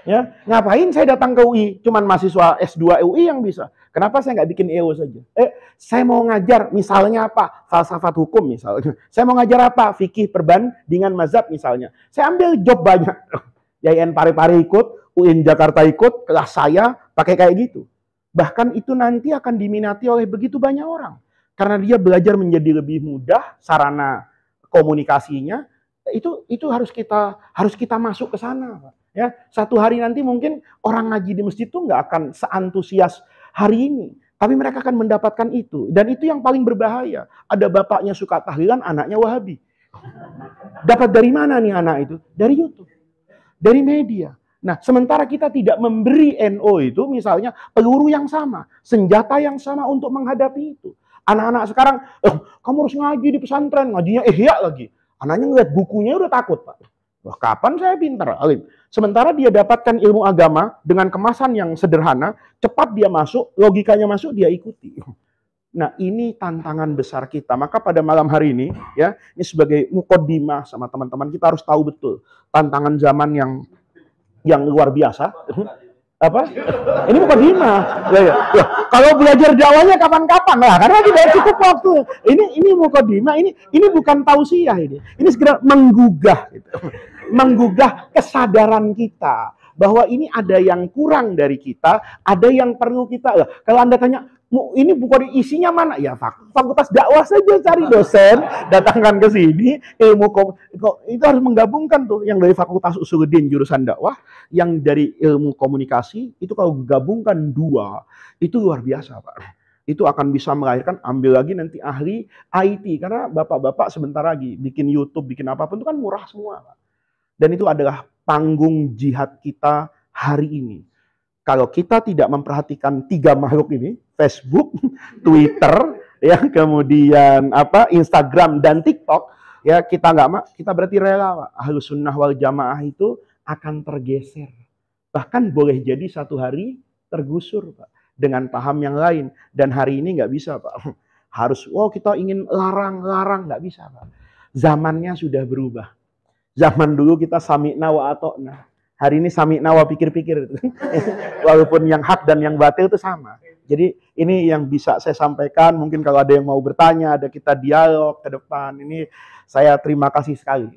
Speaker 1: Ya, ngapain saya datang ke UI? Cuman mahasiswa S2 UI yang bisa. Kenapa saya nggak bikin EO saja? Saya mau ngajar misalnya apa? Falsafat hukum misalnya. Saya mau ngajar apa? Fikih perbandingan mazhab misalnya. Saya ambil job banyak. YIN Pare-Pare ikut, UIN Jakarta ikut, kelas saya pakai kayak gitu. Bahkan itu nanti akan diminati oleh begitu banyak orang. Karena dia belajar menjadi lebih mudah, sarana komunikasinya, itu harus kita masuk ke sana, Pak. Ya, satu hari nanti mungkin orang ngaji di masjid itu nggak akan seantusias hari ini, tapi mereka akan mendapatkan itu. Dan itu yang paling berbahaya. Ada bapaknya suka tahlilan, anaknya Wahabi. Dapat dari mana nih anak itu? Dari YouTube, dari media. Nah, sementara kita tidak memberi NO itu misalnya peluru yang sama, senjata yang sama untuk menghadapi itu. Anak-anak sekarang, kamu harus ngaji di pesantren, ngajinya ihya lagi. Anaknya ngeliat bukunya udah takut, Pak. Wah, kapan saya pintar, alim? Sementara dia dapatkan ilmu agama dengan kemasan yang sederhana, cepat dia masuk, logikanya masuk, dia ikuti. Nah, ini tantangan besar kita. Maka pada malam hari ini, ya, ini sebagai mukaddimah sama teman-teman, kita harus tahu betul tantangan zaman yang luar biasa. Apa? Ini bukan hima. Kalau belajar dakwahnya kapan-kapan lah, karena tidak cukup waktu. Ini mukaddimah, ini bukan tausiah ini. Ini segera menggugah gitu. Menggugah kesadaran kita bahwa ini ada yang kurang dari kita, ada yang perlu kita. Kalau Anda tanya, ini bukan isinya mana? Ya fakultas dakwah saja, cari dosen, datangkan ke sini, ilmu itu harus menggabungkan tuh yang dari fakultas Usuluddin jurusan dakwah, yang dari ilmu komunikasi, itu kalau gabungkan dua, itu luar biasa, Pak. Itu akan bisa melahirkan, ambil lagi nanti ahli IT, karena bapak-bapak sebentar lagi bikin YouTube, bikin apapun itu kan murah semua, Pak. Dan itu adalah panggung jihad kita hari ini. Kalau kita tidak memperhatikan 3 makhluk ini, Facebook, Twitter, ya, kemudian Instagram dan TikTok, ya kita kita berarti rela, Pak. Ahlus sunnah wal jamaah itu akan tergeser. Bahkan boleh jadi satu hari tergusur, Pak, dengan paham yang lain. Dan hari ini nggak bisa, Pak. Harus, kita ingin larang, nggak bisa, Pak. Zamannya sudah berubah. Zaman dulu kita sami'na wa ata'na. Hari ini sami'na wa pikir-pikir. Walaupun yang hak dan yang batil itu sama. Jadi ini yang bisa saya sampaikan. Mungkin kalau ada yang mau bertanya, ada kita dialog ke depan. Ini saya terima kasih sekali.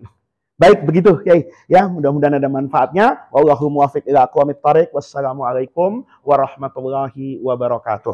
Speaker 1: Baik, begitu ya. Mudah-mudahan ada manfaatnya. Wallahu muwaffiq ila aqwamit thariq. Wassalamualaikum warahmatullahi wabarakatuh.